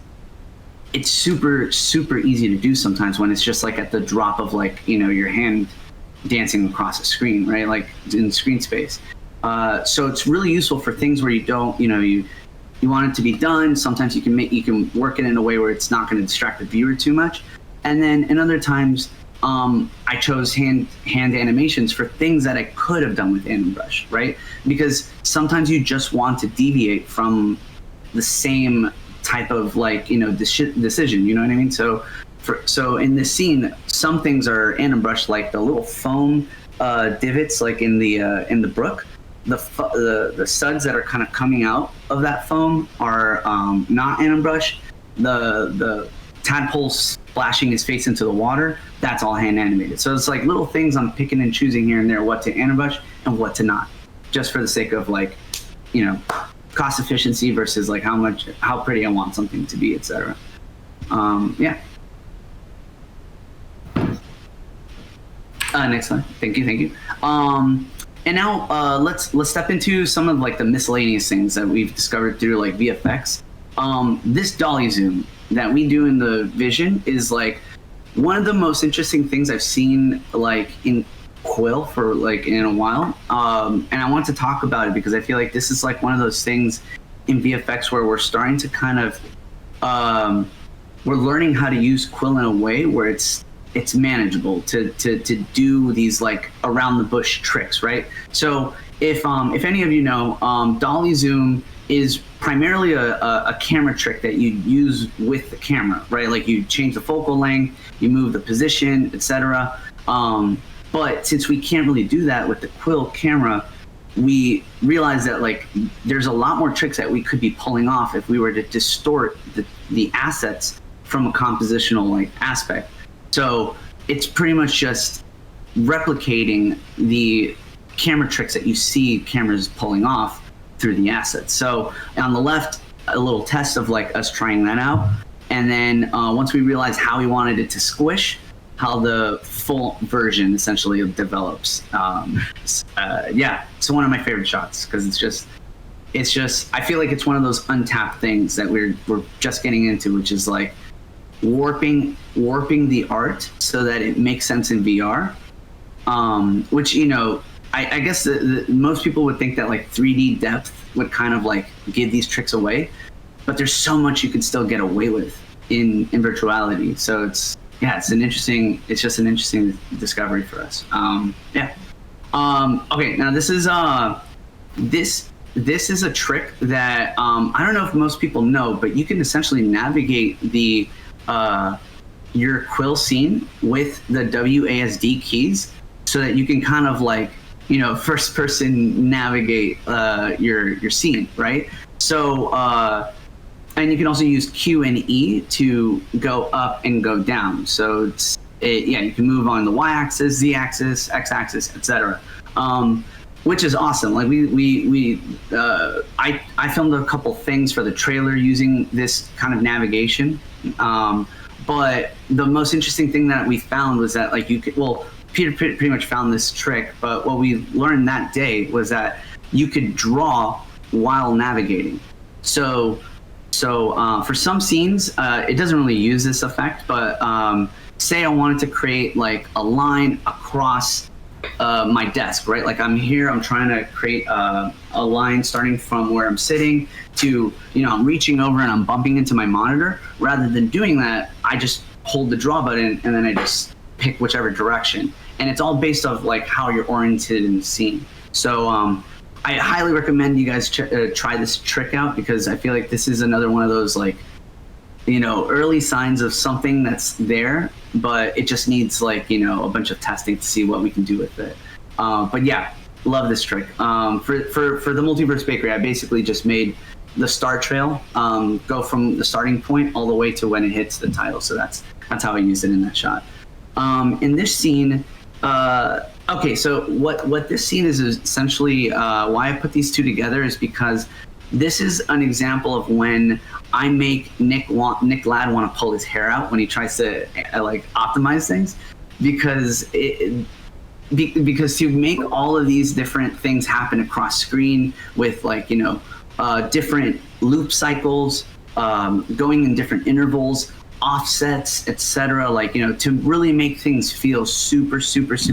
super easy to do sometimes when it's just like at the drop of like, you know, your hand dancing across a screen, right? Like in screen space. So it's really useful for things where you don't, you know, you want it to be done. Sometimes you can work it in a way where it's not going to distract the viewer too much. And then in other times, I chose hand animations for things that I could have done with Anim Brush, right? Because sometimes you just want to deviate from the same type of like, you know, decision, you know what I mean? So in this scene, some things are Anim Brush, like the little foam divots, like in the brook. The studs that are kind of coming out of that foam are not Anim Brush. The tadpole splashing his face into the water, that's all hand animated. So it's like little things I'm picking and choosing here and there what to Anim Brush and what to not, just for the sake of like, you know, cost efficiency versus like how pretty I want something to be, etc. Yeah. Next slide. Thank you. And now let's step into some of like the miscellaneous things that we've discovered through like VFX. This dolly zoom that we do in the vision is like one of the most interesting things I've seen like in Quill for like in a while, and I want to talk about it because I feel like this is like one of those things in VFX where we're starting to kind of we're learning how to use Quill in a way where it's manageable to do these like around the bush tricks, right? So if any of you know, dolly zoom is primarily a camera trick that you use with the camera, right? Like you change the focal length, you move the position, etc. But since we can't really do that with the Quill camera, we realize that like there's a lot more tricks that we could be pulling off if we were to distort the assets from a compositional like aspect. So it's pretty much just replicating the camera tricks that you see cameras pulling off through the assets. So on the left, a little test of like us trying that out. And then once we realized how we wanted it to squish, how the full version essentially develops. Yeah, it's one of my favorite shots because it's just, I feel like it's one of those untapped things that we're just getting into, which is like warping the art so that it makes sense in VR. Which, you know, I guess most people would think that like 3D depth would kind of like give these tricks away, but there's so much you can still get away with in virtuality. So it's just an interesting discovery for us. Okay, now this is a trick that I don't know if most people know, but you can essentially navigate your Quill scene with the WASD keys so that you can kind of like, you know, first person navigate your scene, right? So and you can also use Q and E to go up and go down. So you can move on the Y-axis, Z-axis, X-axis, etc. Which is awesome. Like I filmed a couple things for the trailer using this kind of navigation. But the most interesting thing that we found was that like Peter pretty much found this trick, but what we learned that day was that you could draw while navigating. So for some scenes, it doesn't really use this effect, but say I wanted to create like a line across my desk, right? Like I'm here, I'm trying to create a line starting from where I'm sitting to, you know, I'm reaching over and I'm bumping into my monitor. Rather than doing that, I just hold the draw button and then I just pick whichever direction. And it's all based off like how you're oriented in the scene. So I highly recommend you guys try this trick out because I feel like this is another one of those like, you know, early signs of something that's there, but it just needs like, you know, a bunch of testing to see what we can do with it. But yeah, love this trick. For the Multiverse Bakery, I basically just made the star trail go from the starting point all the way to when it hits the title. So that's how I used it in that shot. In this scene, okay, so what this scene is essentially why I put these two together is because this is an example of when I make Nick Ladd want to pull his hair out when he tries to like optimize things, because to make all of these different things happen across screen with like, you know, different loop cycles, going in different intervals, offsets, etc. Like, you know, to really make things feel super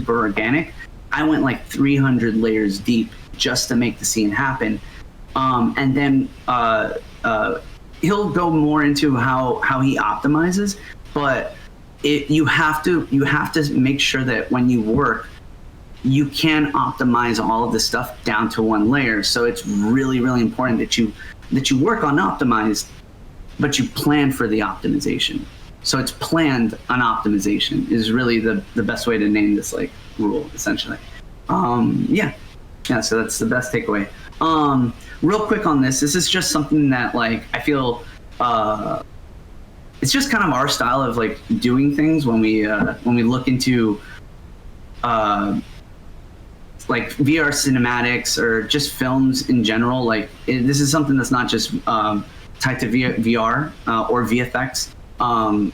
organic, I went like 300 layers deep just to make the scene happen. And then he'll go more into how he optimizes, but you have to make sure that when you work, you can optimize all of this stuff down to one layer. So it's really important that you work on optimized, but you plan for the optimization. So it's planned on optimization is really the best way to name this like rule, essentially. Yeah, so that's the best takeaway. Real quick on this is just something that like I feel it's just kind of our style of like doing things when we look into like VR cinematics or just films in general. Like this is something that's not just tied to VR or VFX.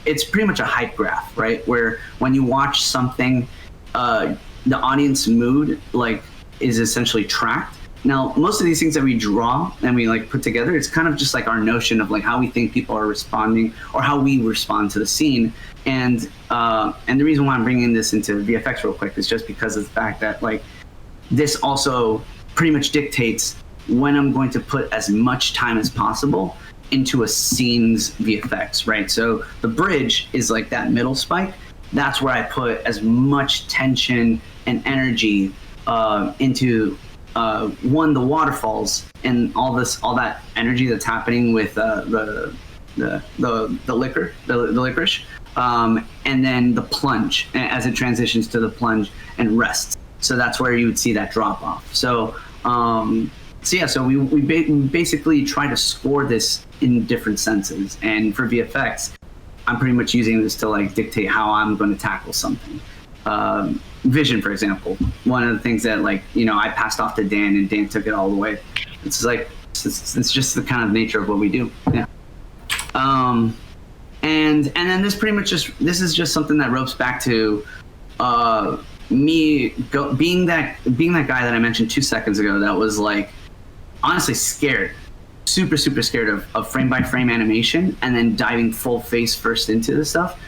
It's pretty much a hype graph, right? Where when you watch something, the audience mood like is essentially tracked. Now, most of these things that we draw and we like put together, it's kind of just like our notion of like how we think people are responding or how we respond to the scene. And the reason why I'm bringing this into VFX real quick is just because of the fact that like this also pretty much dictates when I'm going to put as much time as possible into a scene's VFX, right? So the bridge is like that middle spike. That's where I put as much tension and energy into one, the waterfalls and all that energy that's happening with the licorice, and then the plunge as it transitions to the plunge and rests. So that's where you would see that drop off. So we basically try to score this in different senses. And for VFX, I'm pretty much using this to like dictate how I'm going to tackle something. Vision, for example, one of the things that like, you know, I passed off to Dan and Dan took it all the way. It's like, it's just the kind of nature of what we do. Yeah. And then this is just something that ropes back to being that guy that I mentioned 2 seconds ago that was like honestly scared, super scared of frame by frame animation and then diving full face first into this stuff.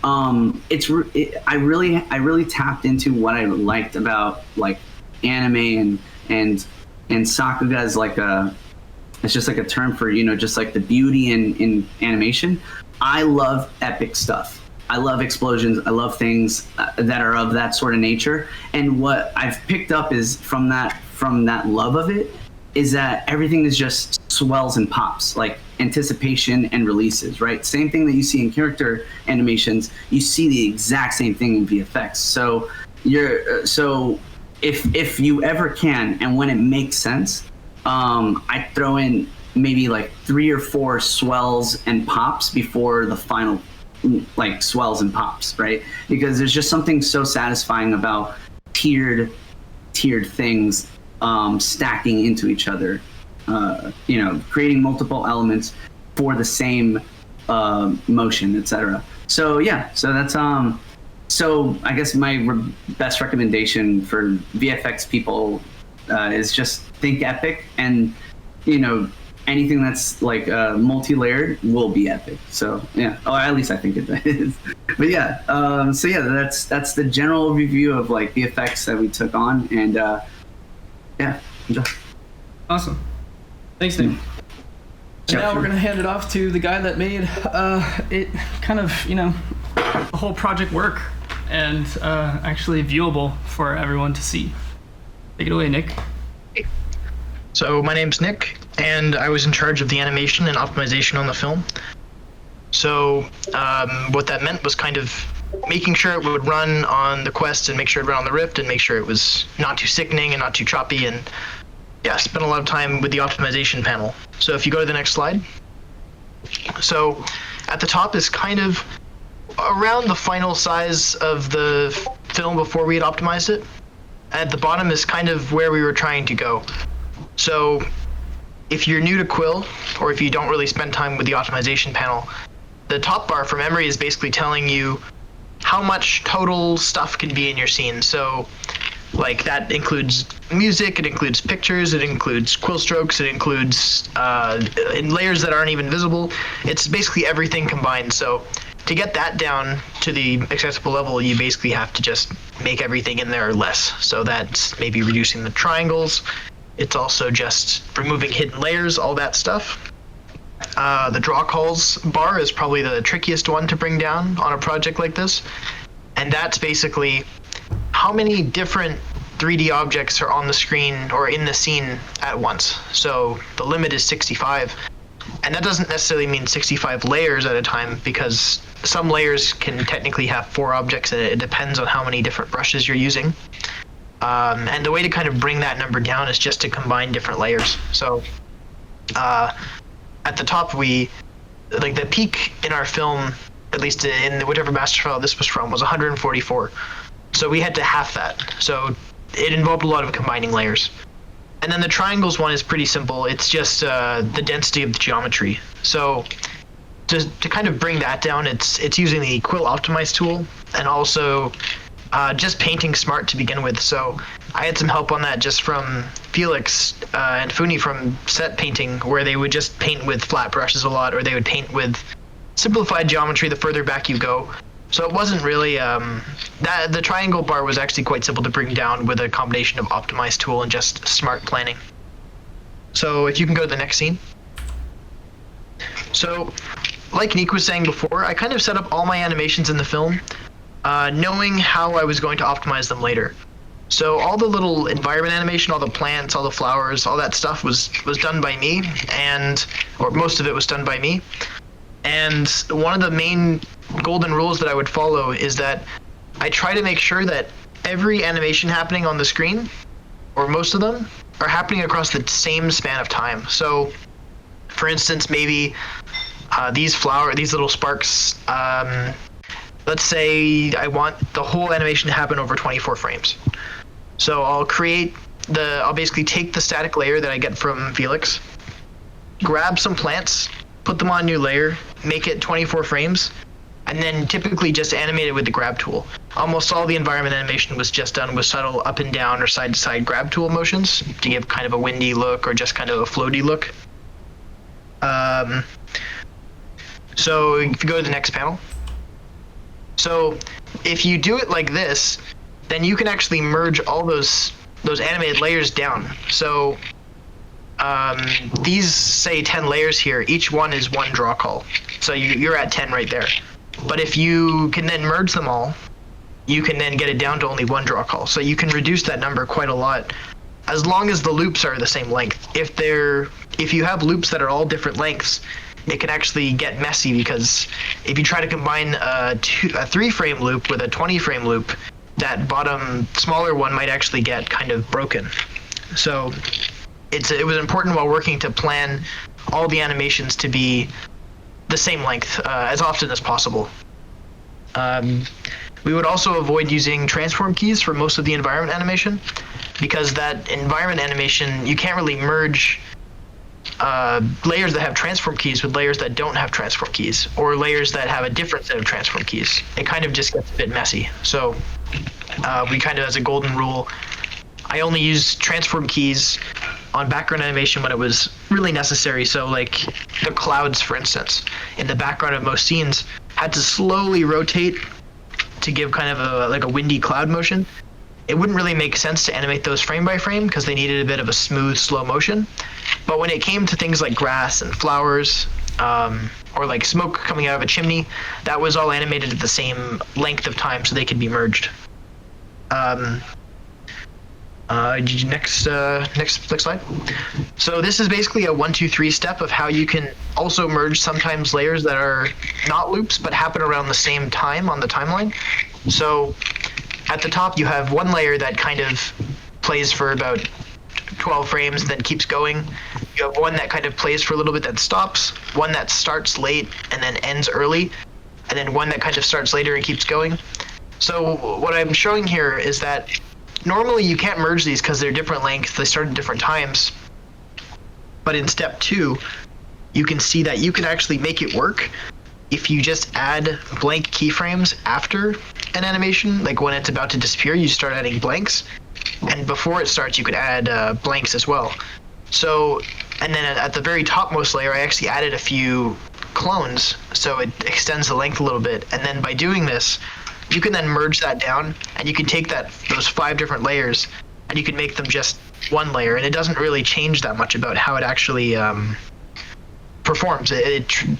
I really tapped into what I liked about like anime and sakuga is like it's just like a term for, you know, just like the beauty in animation. I love epic stuff. I love explosions. I love things that are of that sort of nature. And what I've picked up is from that love of it is that everything is just swells and pops, like anticipation and releases, right? Same thing that you see in character animations, you see the exact same thing in VFX. So if you ever can, and when it makes sense, I throw in maybe like 3 or 4 swells and pops before the final like swells and pops, right? Because there's just something so satisfying about tiered things stacking into each other, you know, creating multiple elements for the same motion, etc. So yeah, so that's so I guess my best recommendation for VFX people is just think epic, and you know, anything that's like multi-layered will be epic. So yeah, or at least I think it is. But yeah, so yeah, that's the general review of like VFX that we took on, and yeah, enjoy. Awesome. Thanks, Nick. And now we're gonna hand it off to the guy that made it kind of, you know, the whole project work and actually viewable for everyone to see. Take it away, Nick. So my name's Nick, and I was in charge of the animation and optimization on the film. So what that meant was kind of making sure it would run on the Quest and make sure it ran on the Rift and make sure it was not too sickening and not too choppy, and yeah, spent a lot of time with the optimization panel. So if you go to the next slide. So at the top is kind of around the final size of the film before we had optimized it. At the bottom is kind of where we were trying to go. So if you're new to Quill, or if you don't really spend time with the optimization panel, the top bar for memory is basically telling you how much total stuff can be in your scene. So like that includes music, it includes pictures, it includes quill strokes, it includes in layers that aren't even visible. It's basically everything combined. So to get that down to the acceptable level, you basically have to just make everything in there less. So that's maybe reducing the triangles. It's also just removing hidden layers, all that stuff. The draw calls bar is probably the trickiest one to bring down on a project like this. And that's basically how many different 3D objects are on the screen or in the scene at once. So the limit is 65. And that doesn't necessarily mean 65 layers at a time, because some layers can technically have 4 objects in it. It depends on how many different brushes you're using. And the way to kind of bring that number down is just to combine different layers. So at the top, we, like the peak in our film, at least in whichever master file this was from, was 144. So we had to half that. So it involved a lot of combining layers. And then the triangles one is pretty simple. It's just the density of the geometry. So to kind of bring that down, it's using the Quill Optimize tool, and also just painting smart to begin with. So I had some help on that just from Felix and Funi from set painting, where they would just paint with flat brushes a lot, or they would paint with simplified geometry the further back you go. So it wasn't really the triangle bar was actually quite simple to bring down with a combination of optimized tool and just smart planning. So if you can go to the next scene. So like Nick was saying before, I kind of set up all my animations in the film knowing how I was going to optimize them later. So all the little environment animation, all the plants, all the flowers, all that stuff was done by me, or most of it was done by me. And one of the main golden rules that I would follow is that I try to make sure that every animation happening on the screen, or most of them, are happening across the same span of time. So, for instance, maybe these little sparks, let's say I want the whole animation to happen over 24 frames. So I'll basically take the static layer that I get from Felix, grab some plants, put them on a new layer, make it 24 frames, and then typically just animate it with the grab tool. Almost all the environment animation was just done with subtle up and down or side to side grab tool motions to give kind of a windy look or just kind of a floaty look. So if you go to the next panel. So if you do it like this, then you can actually merge all those animated layers down. So these, say, 10 layers here, each one is one draw call. So you're at 10 right there. But if you can then merge them all, you can then get it down to only one draw call. So you can reduce that number quite a lot, as long as the loops are the same length. If you have loops that are all different lengths, it can actually get messy, because if you try to combine a 3-frame loop with a 20-frame loop, that bottom smaller one might actually get kind of broken. So it was important while working to plan all the animations to be the same length as often as possible. We would also avoid using transform keys for most of the environment animation, because that environment animation, you can't really merge layers that have transform keys with layers that don't have transform keys, or layers that have a different set of transform keys. It kind of just gets a bit messy. So we kind of, as a golden rule, I only use transform keys on background animation when it was really necessary. So like the clouds, for instance, in the background of most scenes had to slowly rotate to give kind of a windy cloud motion. It wouldn't really make sense to animate those frame by frame because they needed a bit of a smooth, slow motion. But when it came to things like grass and flowers, or like smoke coming out of a chimney, that was all animated at the same length of time, so they could be merged. Next slide. So this is basically a 1, 2, 3 step of how you can also merge sometimes layers that are not loops but happen around the same time on the timeline. So at the top you have one layer that kind of plays for about 12 frames, then keeps going. You have one that kind of plays for a little bit, then stops, one that starts late and then ends early, and then one that kind of starts later and keeps going. So what I'm showing here is that normally you can't merge these because they're different lengths, they start at different times. But in step 2, you can see that you can actually make it work if you just add blank keyframes after an animation. Like when it's about to disappear, you start adding blanks. And before it starts, you could add blanks as well. So, and then at the very topmost layer, I actually added a few clones, so it extends the length a little bit. And then by doing this, you can then merge that down, and you can take those 5 different layers, and you can make them just one layer, and it doesn't really change that much about how it actually performs.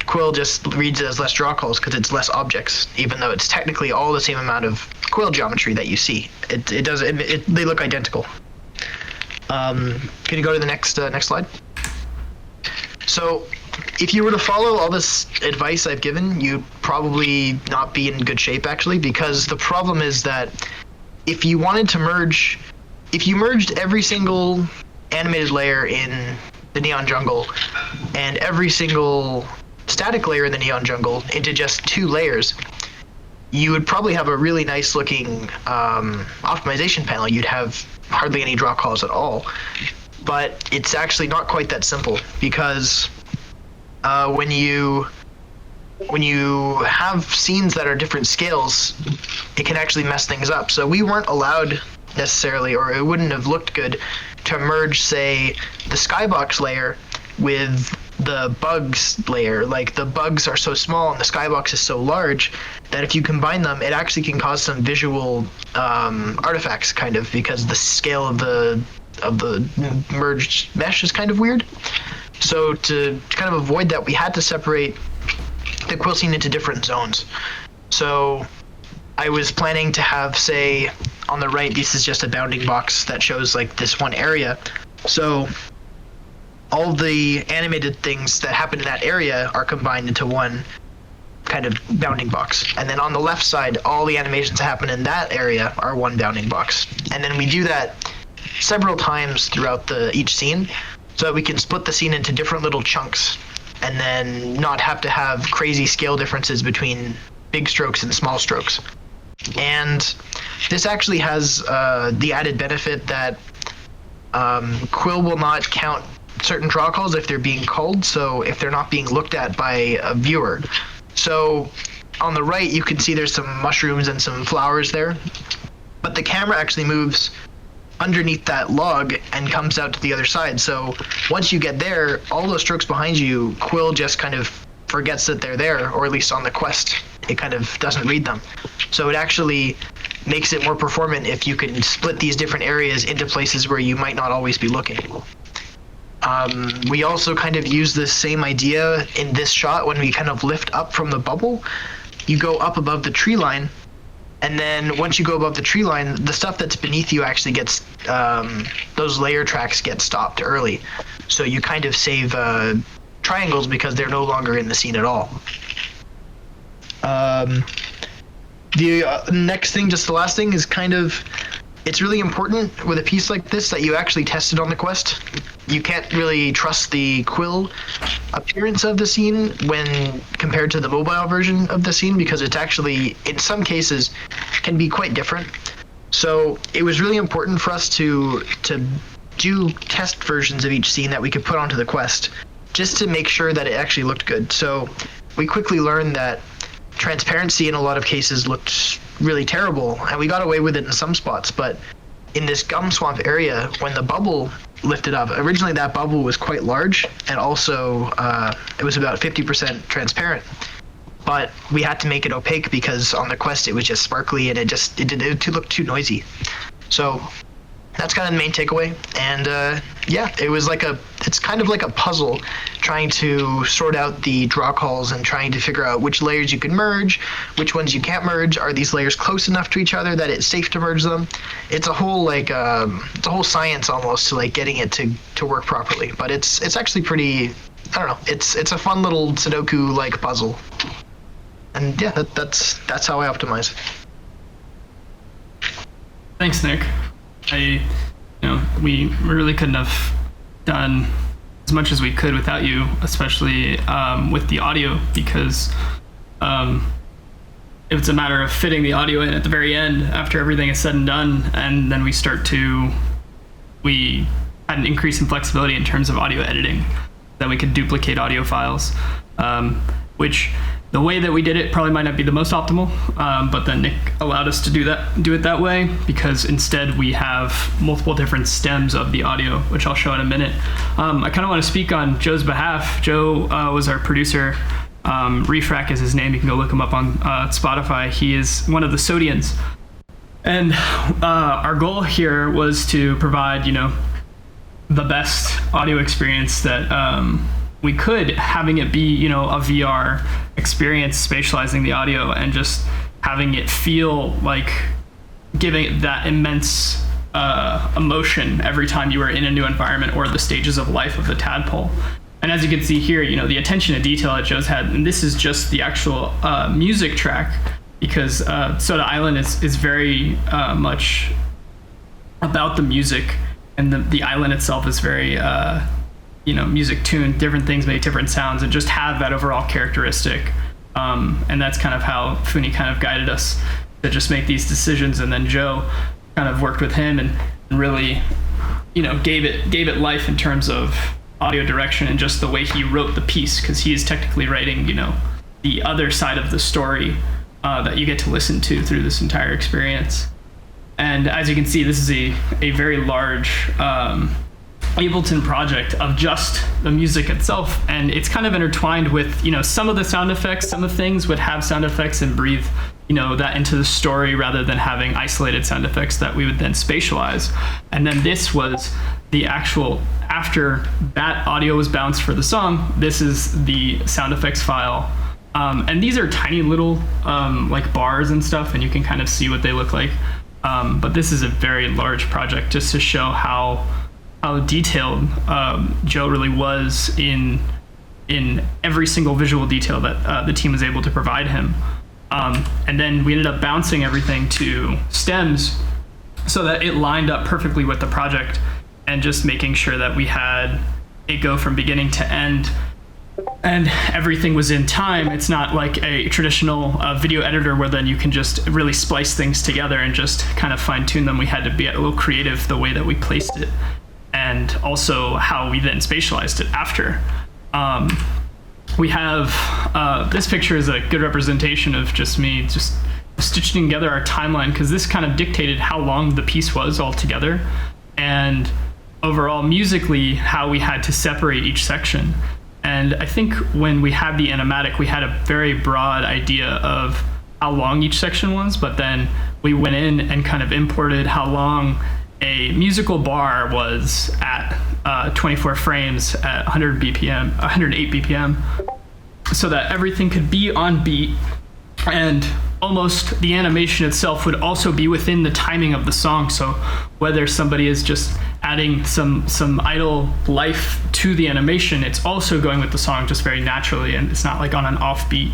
Quill just reads it as less draw calls because it's less objects, even though it's technically all the same amount of Quill geometry that you see. They look identical. Can you go to the next slide? So if you were to follow all this advice I've given, you'd probably not be in good shape, actually, because the problem is that if you merged every single animated layer in the Neon Jungle and every single static layer in the Neon Jungle into just 2 layers, you would probably have a really nice looking optimization panel. You'd have hardly any draw calls at all. But it's actually not quite that simple, because when you have scenes that are different scales, it can actually mess things up. So we weren't allowed necessarily, or it wouldn't have looked good to merge, say, the skybox layer with the bugs layer. Like, the bugs are so small and the skybox is so large that if you combine them, it actually can cause some visual artifacts, kind of, because the scale of the merged mesh is kind of weird. So to kind of avoid that, we had to separate the Quill scene into different zones. So I was planning to have, say, on the right, this is just a bounding box that shows like this one area. So all the animated things that happen in that area are combined into one kind of bounding box. And then on the left side, all the animations that happen in that area are one bounding box. And then we do that several times throughout each scene so that we can split the scene into different little chunks and then not have to have crazy scale differences between big strokes and small strokes. And this actually has the added benefit that Quill will not count certain draw calls if they're being called, so if they're not being looked at by a viewer. So on the right, you can see there's some mushrooms and some flowers there, but the camera actually moves underneath that log and comes out to the other side. So once you get there, all those strokes behind you, Quill just kind of forgets that they're there, or at least on the quest, it kind of doesn't read them. So it actually makes it more performant if you can split these different areas into places where you might not always be looking. We also kind of use this same idea in this shot when we kind of lift up from the bubble. You go up above the tree line, and then once you go above the tree line, the stuff that's beneath you actually gets, those layer tracks get stopped early. So you kind of save triangles because they're no longer in the scene at all. The next thing, just the last thing, is kind of, it's really important with a piece like this that you actually test it on the quest. You can't really trust the Quill appearance of the scene when compared to the mobile version of the scene, because it's actually, in some cases, can be quite different. So it was really important for us to do test versions of each scene that we could put onto the quest, just to make sure that it actually looked good. So we quickly learned that transparency in a lot of cases looked really terrible, and we got away with it in some spots, but in this gum swamp area, when the bubble lifted up, originally that bubble was quite large, and also it was about 50% transparent, but we had to make it opaque because on the quest it was just sparkly and it looked too noisy. So that's kind of the main takeaway. And yeah, it's kind of like a puzzle, trying to sort out the draw calls and trying to figure out which layers you can merge, which ones you can't merge. Are these layers close enough to each other that it's safe to merge them? It's a whole it's a whole science almost to like getting it to work properly. But it's actually pretty, I don't know, it's a fun little Sudoku like puzzle. And yeah, that's how I optimize. Thanks, Nick. We really couldn't have done as much as we could without you, especially with the audio, because it's a matter of fitting the audio in at the very end after everything is said and done, and then we had an increase in flexibility in terms of audio editing, that we could duplicate audio files, which the way that we did it probably might not be the most optimal, but then Nick allowed us to do it that way, because instead we have multiple different stems of the audio, which I'll show in a minute. I kind of want to speak on Joe's behalf. Joe was our producer. Refrac is his name. You can go look him up on Spotify. He is one of the Sodians. And our goal here was to provide, the best audio experience that we could, having it be, a VR experience, spatializing the audio and just having it feel like giving it that immense emotion every time you were in a new environment or the stages of life of the tadpole. And as you can see here, the attention to detail that Joe's had, and this is just the actual music track, because Soda Island is very much about the music, and the island itself is very music tuned, different things make different sounds, and just have that overall characteristic. And that's kind of how Funi kind of guided us to just make these decisions. And then Joe kind of worked with him and really, gave it life in terms of audio direction and just the way he wrote the piece, because he is technically writing, the other side of the story that you get to listen to through this entire experience. And as you can see, this is a very large Ableton project of just the music itself, and it's kind of intertwined with, you know, some of the sound effects. Some of the things would have sound effects and breathe, you know, that into the story rather than having isolated sound effects that we would then spatialize. And then this was the actual, after that audio was bounced for the song, this is the sound effects file. And these are tiny little like bars and stuff, and you can kind of see what they look like. But this is a very large project just to show how detailed Joe really was in every single visual detail that the team was able to provide him. And then we ended up bouncing everything to stems so that it lined up perfectly with the project, and just making sure that we had it go from beginning to end and everything was in time. It's not like a traditional video editor where then you can just really splice things together and just kind of fine tune them. We had to be a little creative the way that we placed it, and also how we then spatialized it after. We have, this picture is a good representation of just me just stitching together our timeline, because this kind of dictated how long the piece was altogether, and overall musically how we had to separate each section. And I think when we had the animatic, we had a very broad idea of how long each section was, but then we went in and kind of imported how long a musical bar was at 24 frames at 108 BPM, so that everything could be on beat, and almost the animation itself would also be within the timing of the song. So whether somebody is just adding some idle life to the animation, it's also going with the song just very naturally, and it's not like on an offbeat.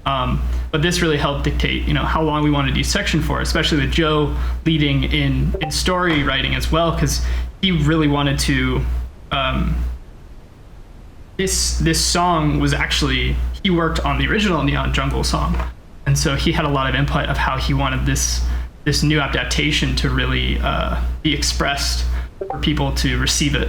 But this really helped dictate, you know, how long we wanted each section for, especially with Joe leading in story writing as well, because he really wanted to. This song was actually, he worked on the original Neon Jungle song, and so he had a lot of input of how he wanted this new adaptation to really be expressed for people to receive it.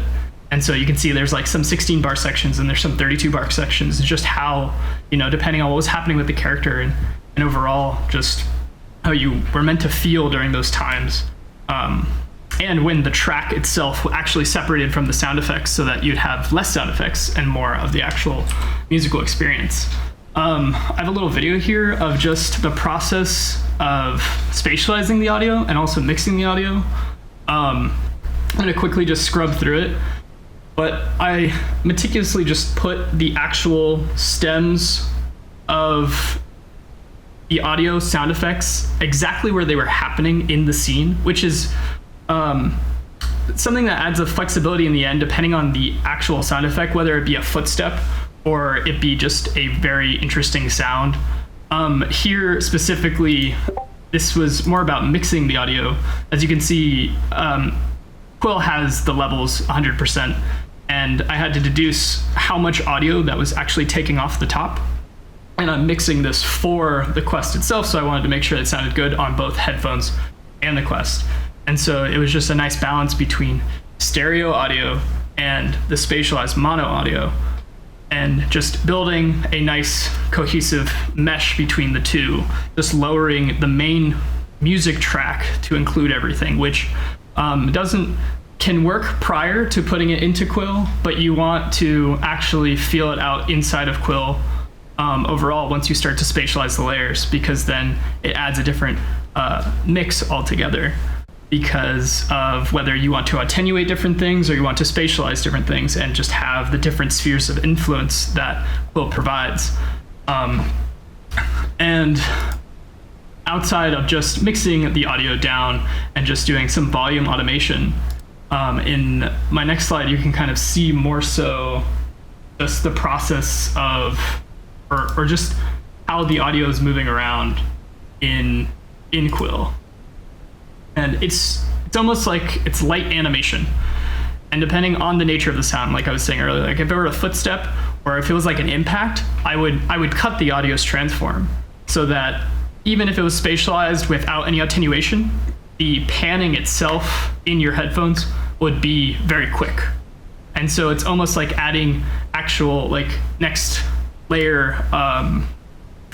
And so you can see there's like some 16 bar sections and there's some 32 bar sections, just how, you know, depending on what was happening with the character and overall just how you were meant to feel during those times. And when the track itself actually separated from the sound effects, so that you'd have less sound effects and more of the actual musical experience. I have a little video here of just the process of spatializing the audio and also mixing the audio. I'm gonna quickly just scrub through it, but I meticulously just put the actual stems of the audio sound effects exactly where they were happening in the scene, which is something that adds a flexibility in the end, depending on the actual sound effect, whether it be a footstep or it be just a very interesting sound. Here specifically, this was more about mixing the audio. As you can see, Quill has the levels 100%, and I had to deduce how much audio that was actually taking off the top. And I'm mixing this for the Quest itself, so I wanted to make sure it sounded good on both headphones and the Quest. And so it was just a nice balance between stereo audio and the spatialized mono audio, and just building a nice cohesive mesh between the two, just lowering the main music track to include everything, which can work prior to putting it into Quill, but you want to actually feel it out inside of Quill overall once you start to spatialize the layers, because then it adds a different mix altogether, because of whether you want to attenuate different things or you want to spatialize different things and just have the different spheres of influence that Quill provides. And outside of just mixing the audio down and just doing some volume automation, in my next slide you can kind of see more so just the process of, or just how the audio is moving around in Quill. And it's almost like it's light animation. And depending on the nature of the sound, like I was saying earlier, like if it were a footstep or if it was like an impact, I would cut the audio's transform so that even if it was spatialized without any attenuation, the panning itself in your headphones would be very quick. And so it's almost like adding actual like next layer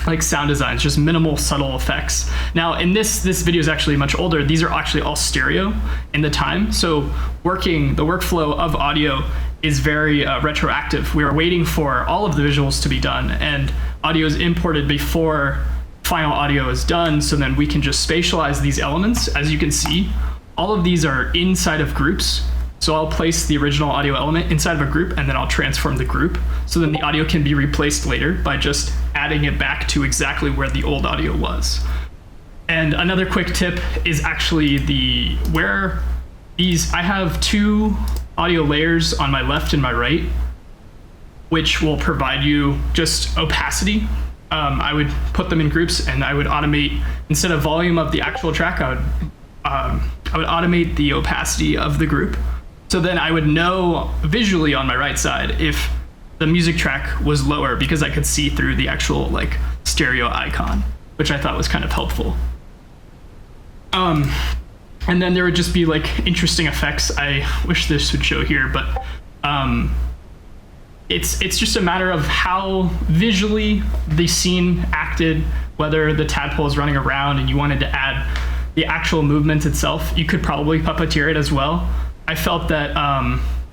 like sound designs, just minimal subtle effects. Now in this video is actually much older. These are actually all stereo in the time. So the workflow of audio is very retroactive. We are waiting for all of the visuals to be done, and audio is imported before final audio is done. So then we can just spatialize these elements. As you can see, all of these are inside of groups. So I'll place the original audio element inside of a group, and then I'll transform the group. So then the audio can be replaced later by just adding it back to exactly where the old audio was. And another quick tip is actually I have 2 audio layers on my left and my right, which will provide you just opacity. I would put them in groups, and I would automate, instead of volume of the actual track, I would automate the opacity of the group. So then I would know visually on my right side if the music track was lower, because I could see through the actual like stereo icon, which I thought was kind of helpful. And then there would just be like interesting effects. I wish this would show here, but it's just a matter of how visually the scene acted, whether the tadpole is running around and you wanted to add the actual movement itself. You could probably puppeteer it as well. I felt that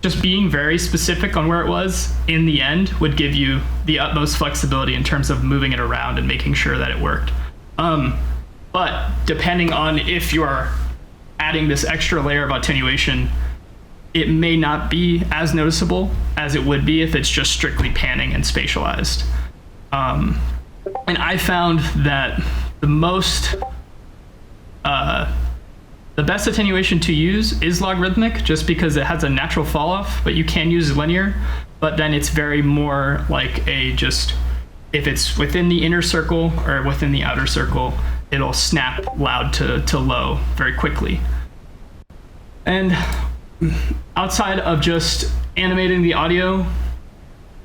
just being very specific on where it was in the end would give you the utmost flexibility in terms of moving it around and making sure that it worked. But depending on if you're adding this extra layer of attenuation, it may not be as noticeable as it would be if it's just strictly panning and spatialized. And I found that the best attenuation to use is logarithmic, just because it has a natural fall off, but you can use linear, but then it's very more like if it's within the inner circle or within the outer circle, it'll snap loud to low very quickly. And outside of just animating the audio,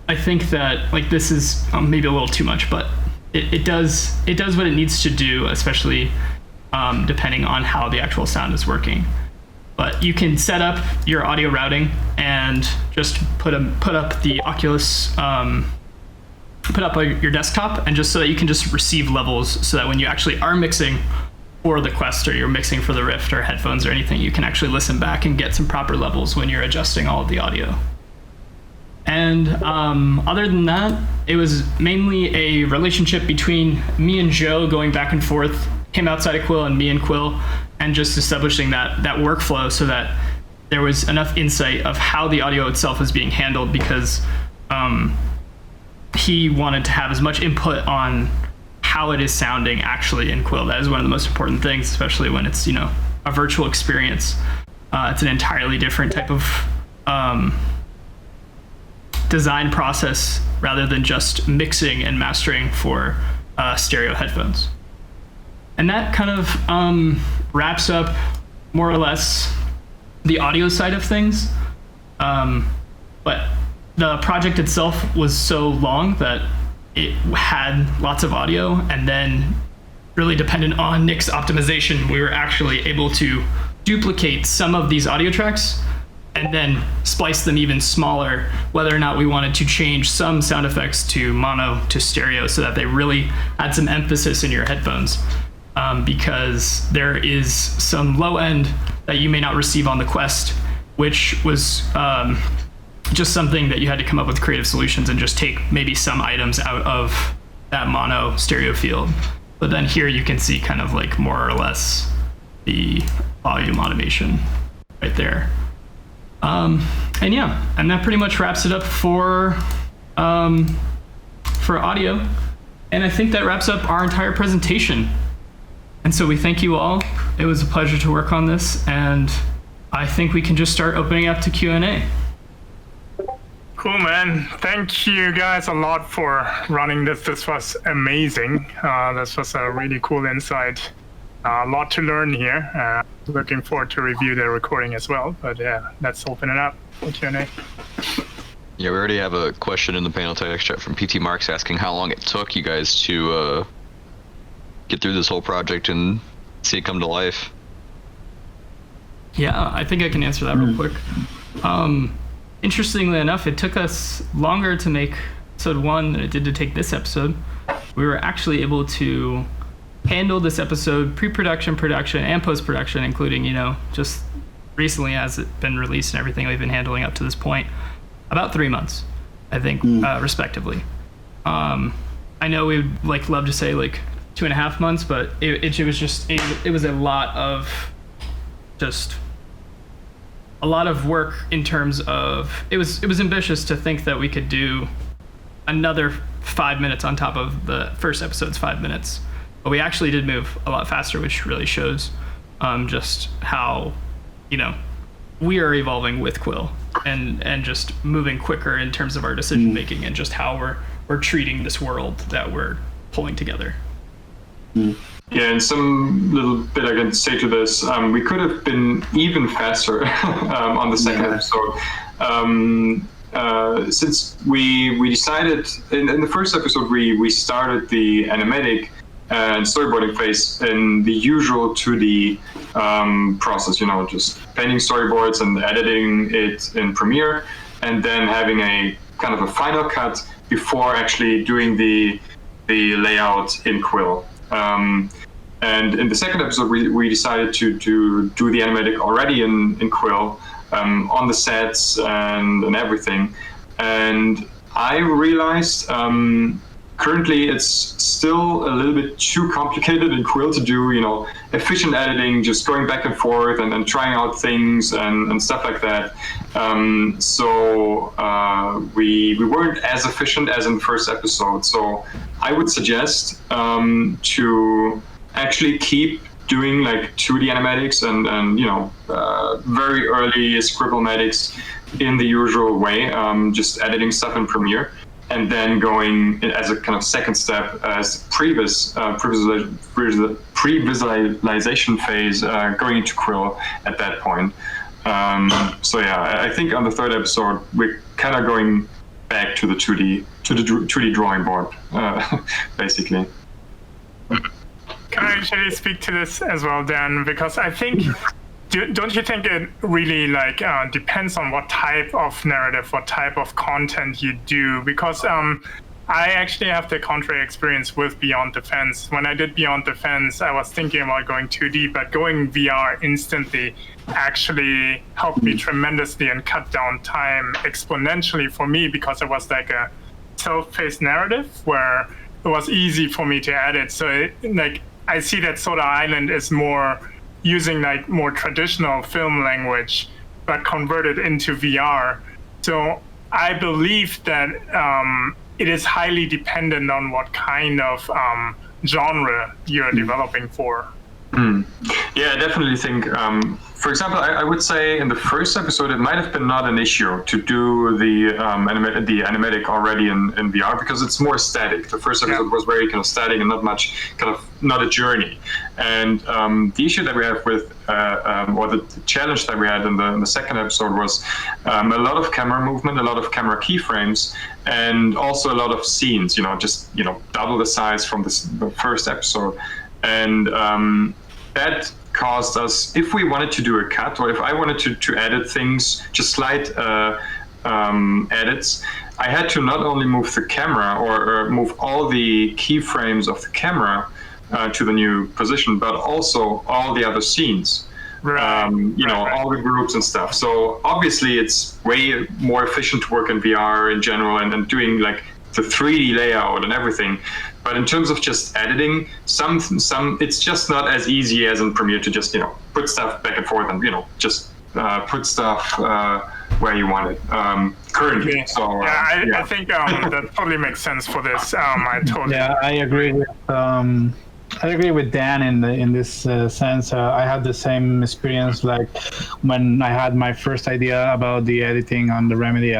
I think that like this is maybe a little too much, but it does what it needs to do, especially depending on how the actual sound is working. But you can set up your audio routing and just put up the Oculus, put up your desktop, and just so that you can just receive levels, so that when you actually are mixing for the Quest, or you're mixing for the Rift or headphones or anything, you can actually listen back and get some proper levels when you're adjusting all of the audio. And other than that, it was mainly a relationship between me and Joe going back and forth, him outside of Quill and me and Quill, and just establishing that workflow so that there was enough insight of how the audio itself is being handled, because he wanted to have as much input on how it is sounding actually in Quill. That is one of the most important things, especially when it's, a virtual experience. It's an entirely different type of design process rather than just mixing and mastering for stereo headphones. And that kind of wraps up more or less the audio side of things. But the project itself was so long that it had lots of audio, and then really dependent on Nick's optimization, we were actually able to duplicate some of these audio tracks and then splice them even smaller, whether or not we wanted to change some sound effects to mono to stereo, so that they really had some emphasis in your headphones. Because there is some low end that you may not receive on the Quest, which was just something that you had to come up with creative solutions and just take maybe some items out of that mono stereo field. But then here you can see kind of like more or less the volume automation right there. And that pretty much wraps it up for audio. And I think that wraps up our entire presentation. And so we thank you all. It was a pleasure to work on this, and I think we can just start opening up to Q&A. Cool, man. Thank you guys a lot for running this. This was amazing. This was a really cool insight. A lot to learn here. Looking forward to review the recording as well. But yeah, let's open it up for Q&A. Yeah, we already have a question in the panel text chat from PT Marks asking how long it took you guys to get through this whole project and see it come to life. Yeah, I think I can answer that real quick. Interestingly enough, it took us longer to make episode 1 than it did to take this episode. we were actually able to handle this episode pre-production, production, and post-production, including, just recently as it's been released and everything we've been handling up to this point, about 3 months, I think, respectively. I know we would love to say 2.5 months, but it was just it was a lot of work in terms of it was ambitious to think that we could do another 5 minutes on top of the first episode's 5 minutes, but we actually did move a lot faster, which really shows just how we are evolving with Quill and just moving quicker in terms of our decision making and just how we're treating this world that we're pulling together. Yeah, and some little bit I can say to this, we could have been even faster on the second episode. Since we decided in the first episode, we started the animatic and storyboarding phase in the usual 2D process, just painting storyboards and editing it in Premiere, and then having a kind of a final cut before actually doing the layout in Quill. And in the second episode, we decided to do the animatic already in Quill, on the sets and everything. And I realized currently it's still a little bit too complicated in Quill to do, efficient editing, just going back and forth and trying out things and stuff like that. So we weren't as efficient as in the first episode. So I would suggest to actually keep doing 2D animatics and very early scribble-matics in the usual way, just editing stuff in Premiere, and then going as a kind of second step as pre-visualization phase, going into Quill at that point. So yeah, I think on the third episode we're kind of going back to the 2D drawing board, basically. Can I actually speak to this as well, Dan? Because I think, don't you think it really depends on what type of narrative, what type of content you do? Because I actually have the contrary experience with Beyond Defense. When I did Beyond Defense, I was thinking about going 2D, but going VR instantly actually helped me tremendously and cut down time exponentially for me, because it was a self-paced narrative where it was easy for me to edit. So I see that Soda Island is more using more traditional film language, but converted into VR. So I believe that it is highly dependent on what kind of genre you're developing for. Yeah, I definitely think, for example, I would say in the first episode, it might have been not an issue to do the animatic already in VR, because it's more static. The first episode was very kind of static and not a journey. And the issue that we have with, or the challenge that we had in the second episode was a lot of camera movement, a lot of camera keyframes, and also a lot of scenes, just double the size from the first episode. And that caused us, if we wanted to do a cut, or if I wanted to edit things, just slight edits, I had to not only move the camera or move all the keyframes of the camera to the new position, but also all the other scenes. Right. All the groups and stuff. So obviously it's way more efficient to work in VR in general and doing the 3D layout and everything. But in terms of just editing, some it's just not as easy as in Premiere to just put stuff back and forth and just put stuff where you want it currently. Okay. So I think that totally makes sense for this. Yeah, I agree with Dan in this sense. I had the same experience when I had my first idea about the editing on the Remedy.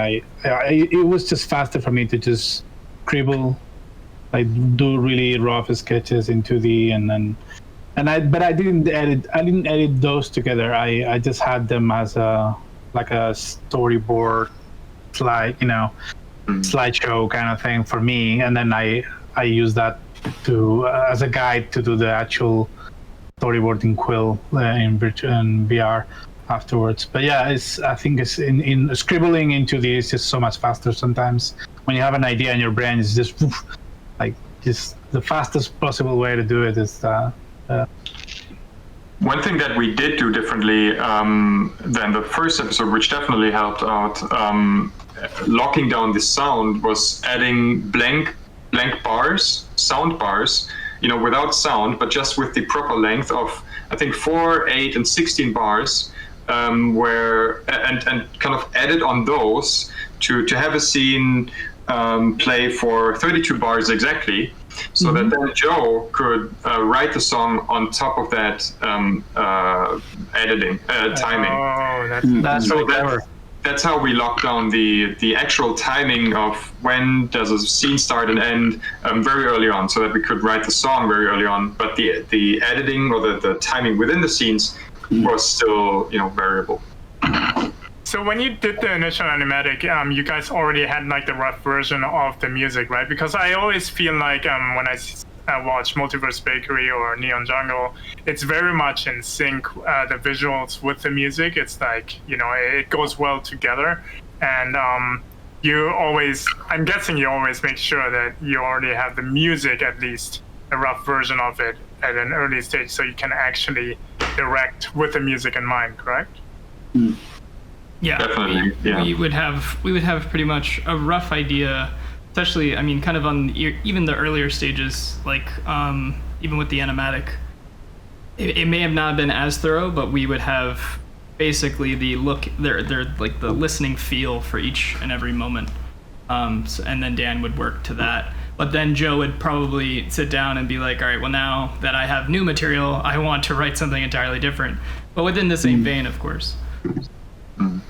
It was just faster for me to just scribble, do really rough sketches in 2D, but I didn't edit those together. I just had them as a storyboard slideshow kind of thing for me, and then I use that to as a guide to do the actual storyboard in Quill in VR afterwards. But yeah, I think it's in scribbling into this is so much faster sometimes. When you have an idea in your brain, it's just like just the fastest possible way to do it is. One thing that we did do differently than the first episode, which definitely helped out, locking down the sound, was adding blank bars, sound bars, without sound, but just with the proper length of, I think, 4, 8, and 16 bars, and kind of edit on those to have a scene play for 32 bars exactly. So that then Joe could write the song on top of that editing, timing. Oh, That's so really clever. that's how we lock down the actual timing of when does a scene start and end very early on, so that we could write the song very early on. But the editing or the timing within the scenes was still variable. So when you did the initial animatic, you guys already had like the rough version of the music, right? Because I always feel like when I watch Multiverse Bakery or Neon Jungle, it's very much in sync, the visuals with the music. It's like, it goes well together. And I'm guessing you always make sure that you already have the music, at least a rough version of it at an early stage, so you can actually direct with the music in mind, correct? Yeah, Definitely, yeah. we would have pretty much a rough idea, especially, kind of on even the earlier stages, like even with the animatic. It may have not been as thorough, but we would have basically the look, they're like the listening feel for each and every moment, and then Dan would work to that. But then Joe would probably sit down and be like, all right, well, now that I have new material, I want to write something entirely different, but within the same vein, of course.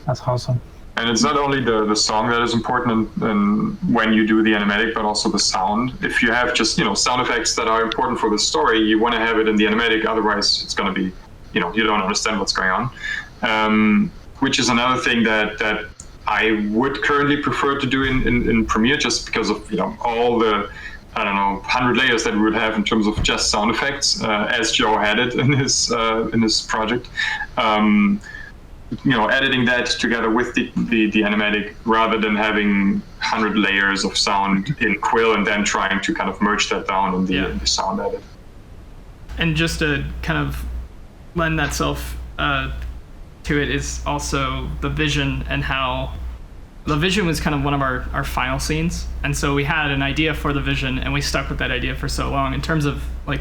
That's awesome. And it's not only the song that is important and when you do the animatic, but also the sound. If you have just sound effects that are important for the story, you want to have it in the animatic. Otherwise, it's going to be you don't understand what's going on. Which is another thing that I would currently prefer to do in Premiere, just because of all the 100 layers that we would have in terms of just sound effects, as Joe had it in his project. Editing that together with the animatic, rather than having 100 layers of sound in Quill and then trying to kind of merge that down in the sound edit. And just to kind of lend that self to it is also the vision, and how the vision was kind of one of our final scenes. And so we had an idea for the vision, and we stuck with that idea for so long in terms of like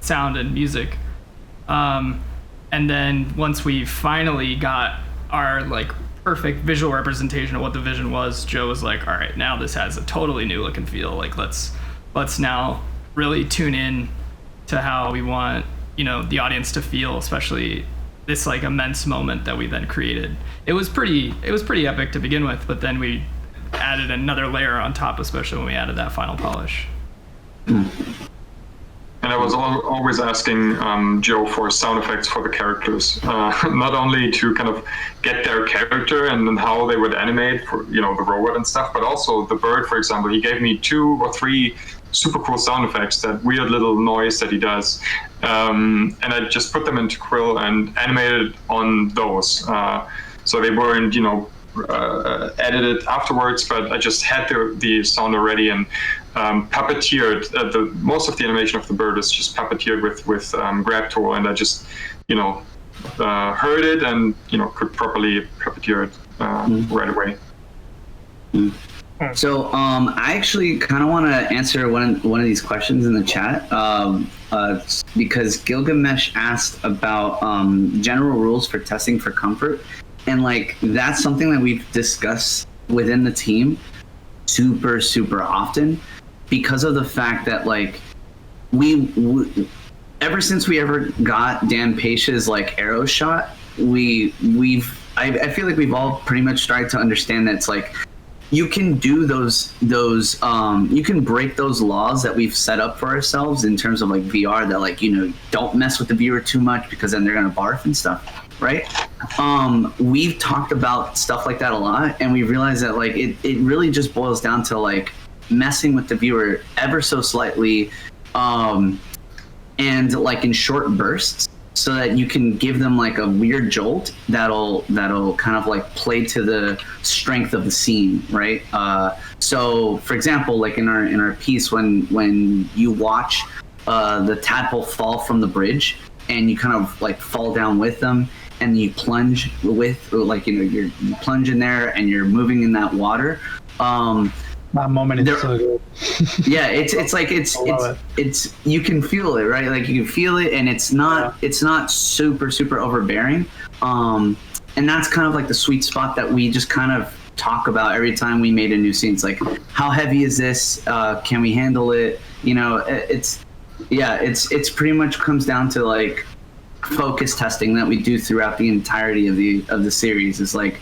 sound and music. And then once we finally got our like perfect visual representation of what the vision was, Joe was like, all right, now this has a totally new look and feel. Like let's now really tune in to how we want, the audience to feel, especially this like immense moment that we then created. It was pretty epic to begin with, but then we added another layer on top, especially when we added that final polish. And I was always asking Joe for sound effects for the characters, not only to kind of get their character and then how they would animate for the robot and stuff, but also the bird, for example. He gave me 2 or 3 super cool sound effects, that weird little noise that he does, and I just put them into Quill and animated on those. So they weren't edited afterwards, but I just had the sound already and puppeteered. Most of the animation of the bird is just puppeteered with grab tool, and I just heard it and could properly puppeteer it right away. So I actually kind of want to answer one of these questions in the chat, because Gilgamesh asked about general rules for testing for comfort, and like that's something that we've discussed within the team super often, because of the fact that like we ever since we ever got Dan Pace's like arrow shot, I feel like we've all pretty much started to understand that it's like you can do those you can break those laws that we've set up for ourselves in terms of like VR, that like don't mess with the viewer too much because then they're gonna barf and stuff, right? We've talked about stuff like that a lot, and we realized that like it really just boils down to like messing with the viewer ever so slightly, and like in short bursts. so that you can give them like a weird jolt that'll kind of like play to the strength of the scene, right? So for example, like in our piece, when you watch the tadpole fall from the bridge and you kind of like fall down with them, and you plunge with, like, you plunge in there and you're moving in that water. That moment is so good. Yeah, it's you can feel it, right? Like you can feel it, and it's not super overbearing. And that's kind of like the sweet spot that we just kind of talk about every time we made a new scene. It's like, how heavy is this? Can we handle it? You know, it's pretty much comes down to like focus testing that we do throughout the entirety of the series. Is like,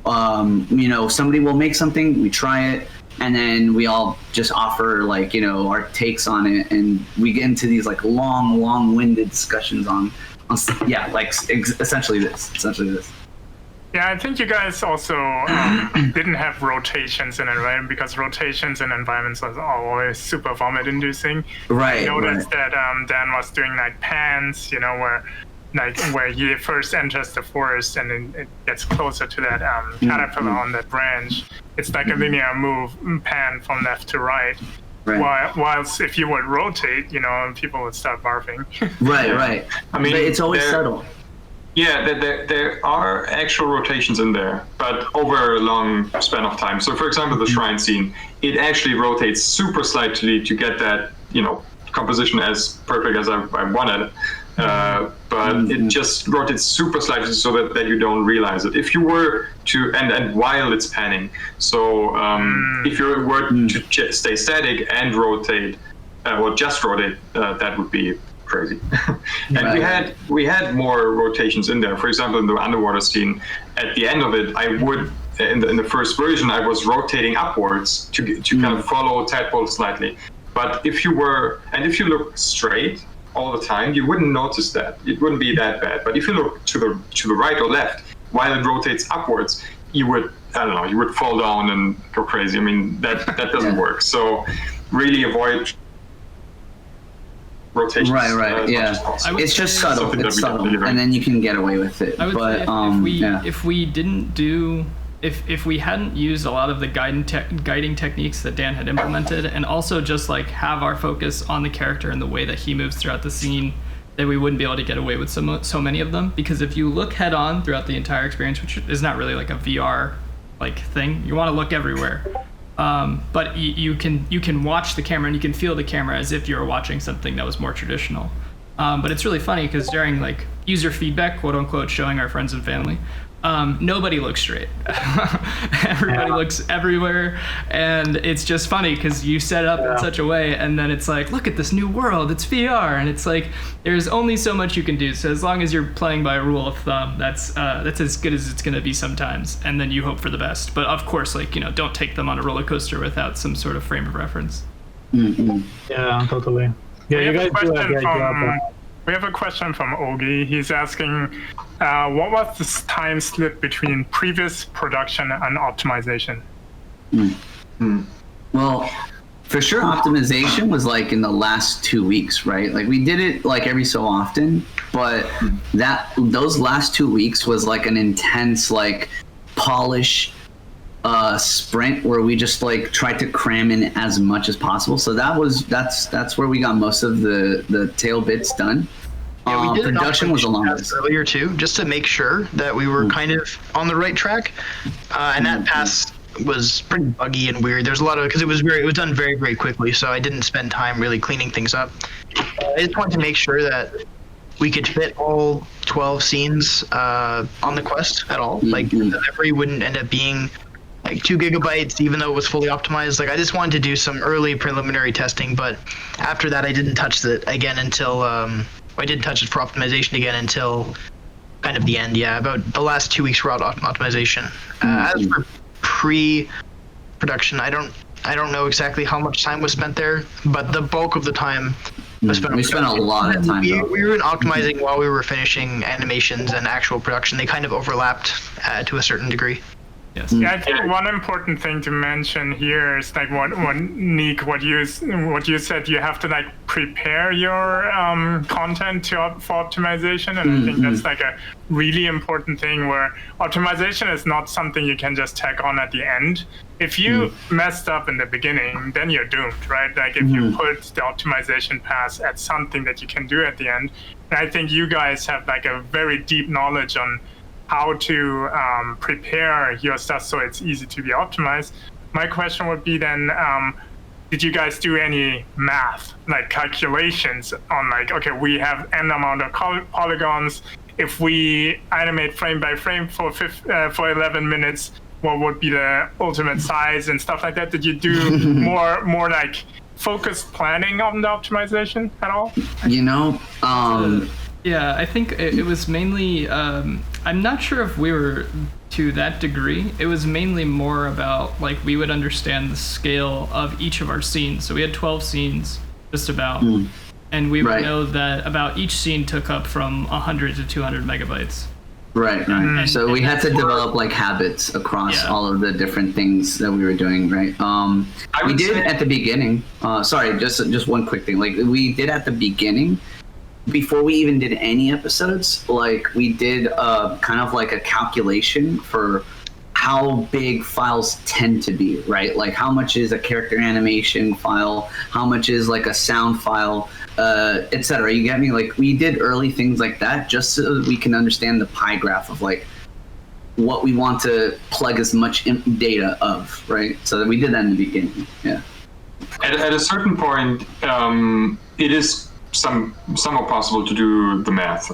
you know, somebody will make something, we try it, and then we all just offer, like, you know, our takes on it, and we get into these like long-winded discussions on essentially this. Yeah, I think you guys also didn't have rotations in it, right? Because rotations in environments are always super vomit-inducing. Right. I noticed that Dan was doing like pans, you know, where he first enters the forest and then it gets closer to that caterpillar on that branch. It's like a linear pan from left to right. Whilst if you would rotate, you know, people would start barfing. Right. I mean, but it's always subtle. Yeah, there are actual rotations in there, but over a long span of time. So, for example, the shrine scene, it actually rotates super slightly to get that, you know, composition as perfect as I wanted. But it just rotates super slightly so that you don't realize it. If you were to, and while it's panning, so if you were to stay static and rotate, or just rotate, that would be crazy. And we had more rotations in there. For example, in the underwater scene, at the end of it, I would, in the first version, I was rotating upwards to kind of follow tadpole slightly. But if you look straight all the time, you wouldn't notice that. It wouldn't be that bad. But if you look to the right or left, while it rotates upwards, you would fall down and go crazy. I mean, that doesn't work. So really avoid rotations. Right. Yeah. It's just subtle. It's subtle, and then you can get away with it. I would say if we didn't do. If we hadn't used a lot of the guiding techniques that Dan had implemented, and also just like have our focus on the character and the way that he moves throughout the scene, then we wouldn't be able to get away with so many of them. Because if you look head on throughout the entire experience, which is not really like a VR like thing, you want to look everywhere. But you can watch the camera and you can feel the camera as if you were watching something that was more traditional. But it's really funny because during like user feedback, quote unquote, showing our friends and family, nobody looks straight. Everybody looks everywhere, and it's just funny because you set it up in such a way, and then it's like, look at this new world, it's VR, and it's like there's only so much you can do. So as long as you're playing by a rule of thumb, that's as good as it's going to be sometimes, and then you hope for the best. But of course, like, you know, don't take them on a roller coaster without some sort of frame of reference. Mm-hmm. Yeah, totally. Yeah, you guys do a great job. We have a question from Ogi. He's asking, what was the time split between previous production and optimization? Well, for sure, optimization was like in the last 2 weeks, right? Like we did it like every so often, but those last 2 weeks was like an intense like polish sprint where we just like tried to cram in as much as possible. So that's where we got most of the tail bits done. Yeah, we did production was the longest earlier too, just to make sure that we were kind of on the right track. And that pass was pretty buggy and weird. There's a lot of, because it was done very, very quickly, so I didn't spend time really cleaning things up. I just wanted to make sure that we could fit all 12 scenes on the quest at all. Like the memory wouldn't end up being like 2 gigabytes, even though it was fully optimized. Like I just wanted to do some early preliminary testing, but after that I didn't touch it again until I didn't touch it for optimization again until kind of the end. Yeah, about the last 2 weeks were out optimization. As for pre-production, I don't know exactly how much time was spent there, but the bulk of the time was spent. We spent a lot of time. We were optimizing while we were finishing animations and actual production. They kind of overlapped to a certain degree. Yes. Yeah, I think one important thing to mention here is like what Nick, what you said, you have to like prepare your content for optimization, and I think that's like a really important thing where optimization is not something you can just tack on at the end. If you messed up in the beginning, then you're doomed, right? Like if you put the optimization pass at something that you can do at the end, and I think you guys have like a very deep knowledge on how to prepare your stuff so it's easy to be optimized. My question would be then, did you guys do any math, like calculations on like, okay, we have n amount of polygons. If we animate frame by frame for 11 minutes, what would be the ultimate size and stuff like that? Did you do more like focused planning on the optimization at all? Yeah, I think it was mainly, I'm not sure if we were to that degree. It was mainly more about, like, we would understand the scale of each of our scenes. So we had 12 scenes, just about. And we would know that about each scene took up from 100 to 200 megabytes. Right. So we had to develop like habits across all of the different things that we were doing, right? We did at the beginning. Sorry, just one quick thing. Like we did at the beginning, before we even did any episodes, like we did kind of like a calculation for how big files tend to be, right? Like how much is a character animation file, how much is like a sound file, etc. You get me? Like we did early things like that just so that we can understand the pie graph of like what we want to plug as much data of, right? So that we did that in the beginning. Yeah. At a certain point, it is somewhat possible to do the math.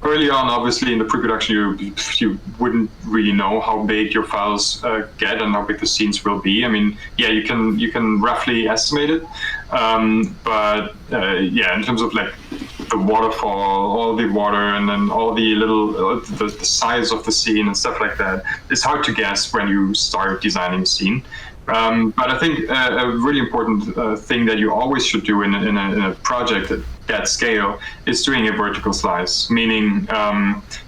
Early on, obviously, in the pre-production, you wouldn't really know how big your files get and how big the scenes will be. I mean, yeah, you can roughly estimate it, but in terms of like the waterfall, all the water, and then all the little the size of the scene and stuff like that, it's hard to guess when you start designing a scene. But I think a really important thing that you always should do in a project at that scale is doing a vertical slice, meaning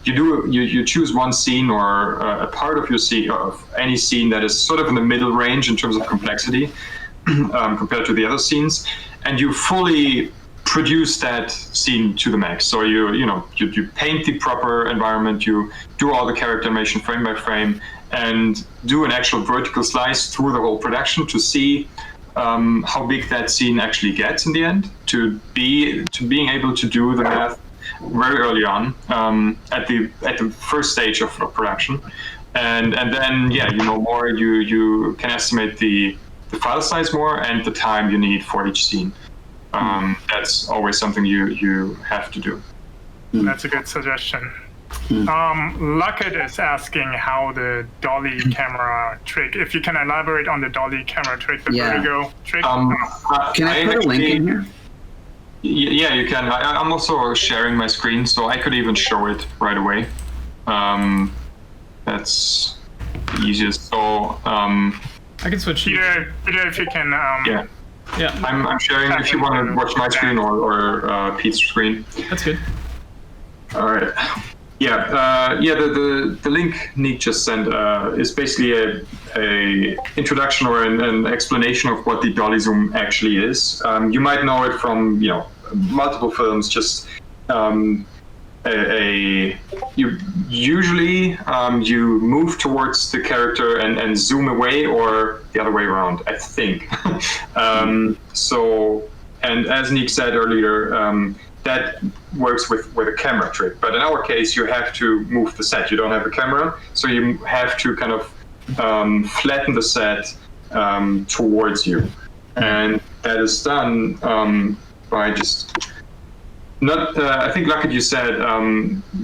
you choose one scene or a part of your scene, of any scene that is sort of in the middle range in terms of complexity compared to the other scenes, and you fully produce that scene to the max. So you paint the proper environment, you do all the character animation frame by frame, and do an actual vertical slice through the whole production to see how big that scene actually gets in the end, to being able to do the math very early on at the first stage of production, and then more, you can estimate the file size more and the time you need for each scene. That's always something you have to do. That's a good suggestion. Luckett is asking how the dolly camera trick, if you can elaborate on the dolly camera trick, the vertigo trick. Can I put a link in here? Yeah, you can. I'm also sharing my screen, so I could even show it right away. That's the easiest. So I can switch. Peter, if you can. Yeah. I'm sharing. If you want to watch my screen or Pete's screen. That's good. All right. Yeah, the link Nick just sent is basically a introduction or an explanation of what the dolly zoom actually is. You might know it from multiple films. Just you usually you move towards the character and zoom away, or the other way around, I think. So, and as Nick said earlier, that works with a camera trick. But in our case, you have to move the set. You don't have a camera, so you have to kind of flatten the set towards you. And that is done by just not, I think Luckett, you said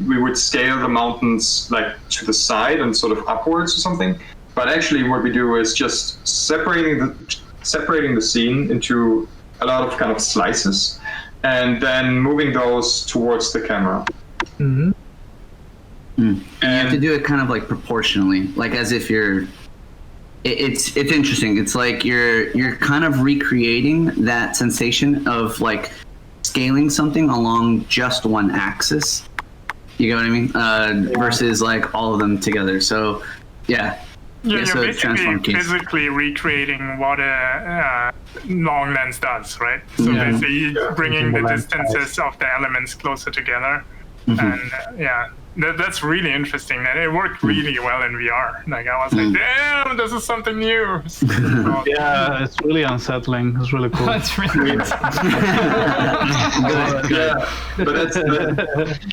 we would scale the mountains like to the side and sort of upwards or something. But actually what we do is just separating the scene into a lot of kind of slices, and then moving those towards the camera. And you have to do it kind of like proportionally, like as if you're. It's interesting. It's like you're kind of recreating that sensation of like scaling something along just one axis. You know what I mean? Versus like all of them together. So Yeah. You're so it's basically transform case. physically recreating what a long lens does, right? So basically bringing the distances of the elements closer together. And that's really interesting. And it worked really well in VR. Like I was like, damn, this is something new. Yeah, it's really unsettling. It's really cool. That's really But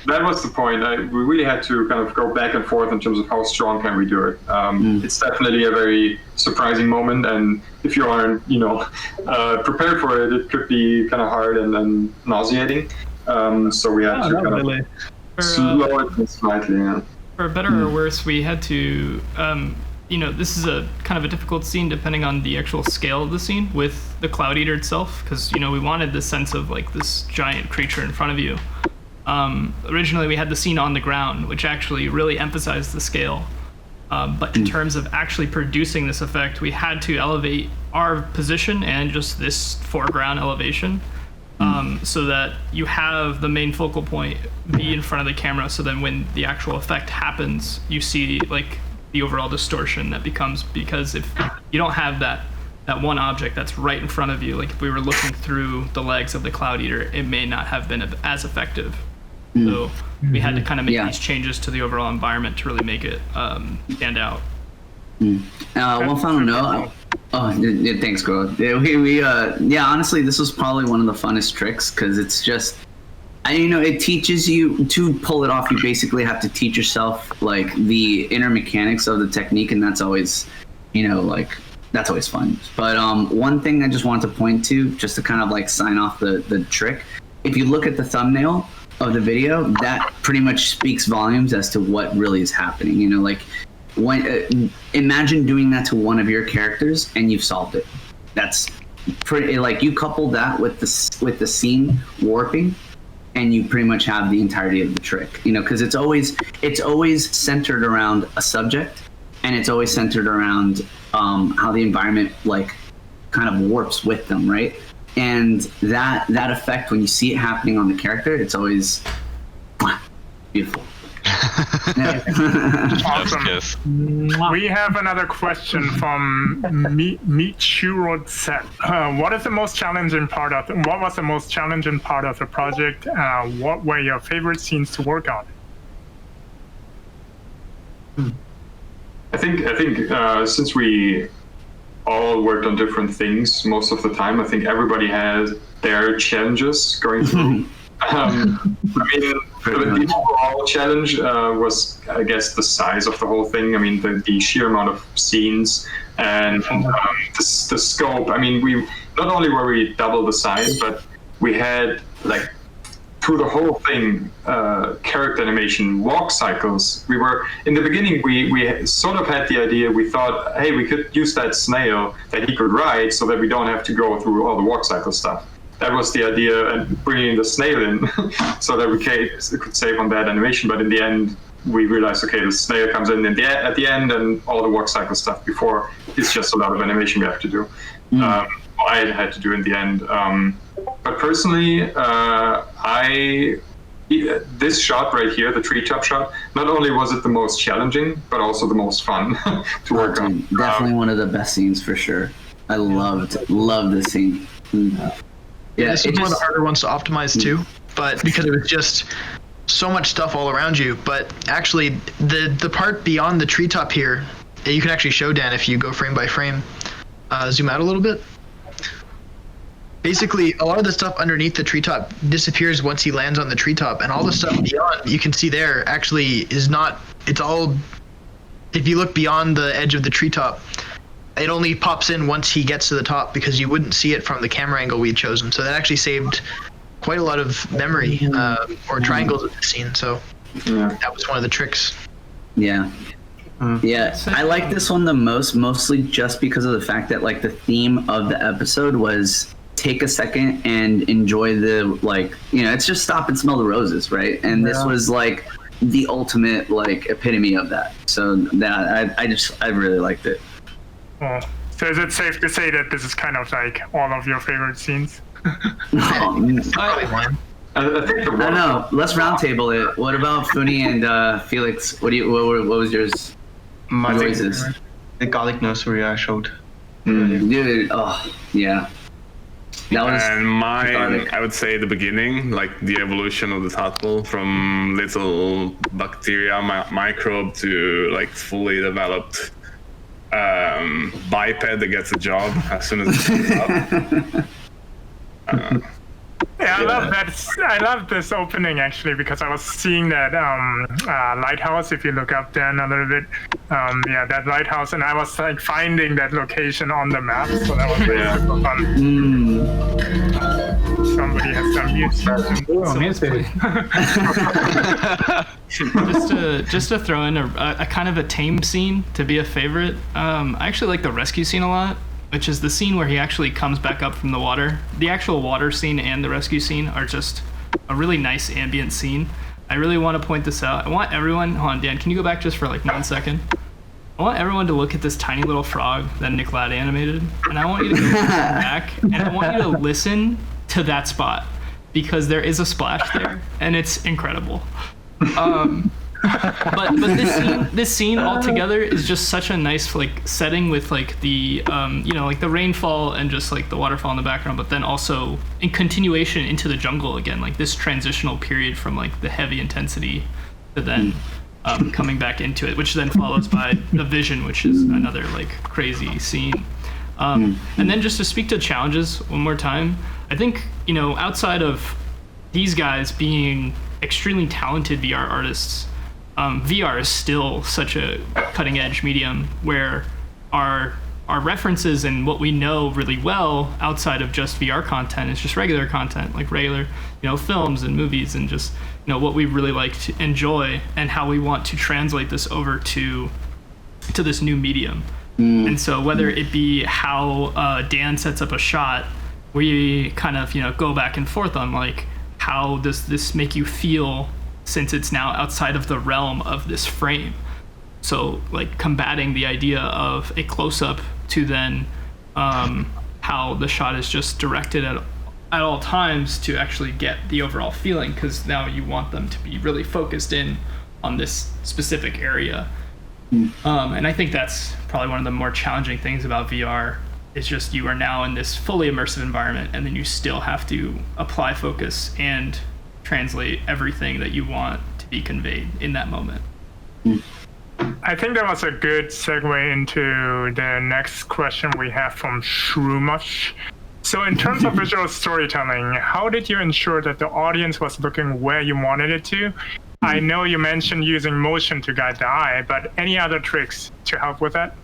that was the point. We really had to kind of go back and forth in terms of how strong can we do it. It's definitely a very surprising moment, and if you aren't, prepared for it, it could be kind of hard and nauseating. So we had to kind of slow it slightly. Yeah. For better or worse, we had to. This is a kind of a difficult scene depending on the actual scale of the scene with the Cloud Eater itself, because we wanted this sense of like this giant creature in front of you. Originally, we had the scene on the ground, which actually really emphasized the scale. But in terms of actually producing this effect, we had to elevate our position and just this foreground elevation, so that you have the main focal point be in front of the camera. So then when the actual effect happens, you see like the overall distortion that becomes, because if you don't have that one object that's right in front of you, like if we were looking through the legs of the Cloud Eater, it may not have been as effective. So we had to kind of make these changes to the overall environment to really make it stand out. One final note. Thanks, Quill. Honestly, this was probably one of the funnest tricks, because it's just, it teaches you to pull it off. You basically have to teach yourself like the inner mechanics of the technique, and that's always, that's always fun. But one thing I just want to point to, just to kind of like sign off the trick, if you look at the thumbnail of the video, that pretty much speaks volumes as to what really is happening. When imagine doing that to one of your characters and you've solved it. That's pretty, like, you couple that with the scene warping, and you pretty much have the entirety of the trick. Because it's always centered around a subject, and it's always centered around how the environment like kind of warps with them, right? And that effect, when you see it happening on the character, it's always beautiful. Awesome. We have another question from Michurod Set. What was the most challenging part of the project? What were your favorite scenes to work on? I think since we all worked on different things most of the time, I think everybody has their challenges going through. The overall challenge was, I guess, the size of the whole thing. The sheer amount of scenes and the scope. We not only were we double the size, but we had like through the whole thing character animation, walk cycles. We were in the beginning. We sort of had the idea. We thought, hey, we could use that snail that he could ride, so that we don't have to go through all the walk cycle stuff. That was the idea, and bringing the snail in so that we could save on that animation. But in the end, we realized, okay, the snail comes in at the end, and all the walk cycle stuff before is just a lot of animation we have to do. I had to do in the end. But personally, this shot right here, the treetop shot, not only was it the most challenging, but also the most fun to work on. Definitely one of the best scenes for sure. I loved this scene. Yeah, this was one of the harder ones to optimize too, but because it was just so much stuff all around you. But actually, the part beyond the treetop here, you can actually show, Dan, if you go frame by frame. Zoom out a little bit. Basically, a lot of the stuff underneath the treetop disappears once he lands on the treetop, and all the stuff beyond, you can see there, actually is not, it's all, if you look beyond the edge of the treetop, it only pops in once he gets to the top, because you wouldn't see it from the camera angle we'd chosen. So that actually saved quite a lot of memory or triangles of the scene. So that was one of the tricks. Yeah. Yeah, I like this one the most, mostly just because of the fact that like the theme of the episode was take a second and enjoy the, like, it's just stop and smell the roses, right? And this was like the ultimate like epitome of that. So that I really liked it. So is it safe to say that this is kind of like all of your favorite scenes? I don't know. Let's roundtable it. What about Funi and Felix? What was yours? noises. The garlic nursery I showed. Dude, oh yeah. That was And mine, cathartic. I would say the beginning, like the evolution of the tadpole from little bacteria, microbe to like fully developed biped that gets a job as soon as it comes up. Yeah, I love that. I love this opening actually because I was seeing that lighthouse. If you look up there a little bit, that lighthouse, and I was like finding that location on the map. So that was really super fun. Somebody has done music. Just to throw in a kind of a tame scene to be a favorite. I actually like the rescue scene a lot, which is the scene where he actually comes back up from the water. The actual water scene and the rescue scene are just a really nice ambient scene. I really want to point this out. I want everyone, hold on, Dan, can you go back just for like 1 second? I want everyone to look at this tiny little frog that Nick Ladd animated, and I want you to go back, and I want you to listen to that spot, because there is a splash there, and it's incredible. But this scene altogether is just such a nice like setting with like the like the rainfall and just like the waterfall in the background, but then also in continuation into the jungle again, like this transitional period from like the heavy intensity to then coming back into it, which then follows by the vision, which is another like crazy scene. And then just to speak to challenges one more time, I think outside of these guys being extremely talented VR artists, VR is still such a cutting edge medium where our references and what we know really well outside of just VR content is just regular content, like regular, films and movies, and just, what we really like to enjoy and how we want to translate this over to this new medium. And so whether it be how Dan sets up a shot, we kind of, go back and forth on like, how does this make you feel since it's now outside of the realm of this frame? So like combating the idea of a close-up to then how the shot is just directed at all times to actually get the overall feeling, because now you want them to be really focused in on this specific area. And I think that's probably one of the more challenging things about VR. It's just you are now in this fully immersive environment, and then you still have to apply focus and translate everything that you want to be conveyed in that moment. I think that was a good segue into the next question we have from Shroomush. So in terms of visual storytelling, how did you ensure that the audience was looking where you wanted it to? I know you mentioned using motion to guide the eye, but any other tricks to help with that?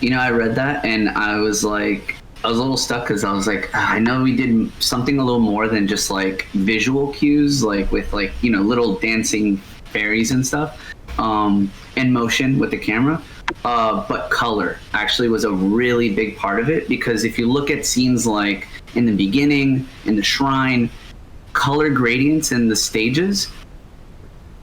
I read that and I was a little stuck, because I was like, I know we did something a little more than just like visual cues, like with like, little dancing fairies and stuff, and motion with the camera. But color actually was a really big part of it, because if you look at scenes like in the beginning, in the shrine, color gradients in the stages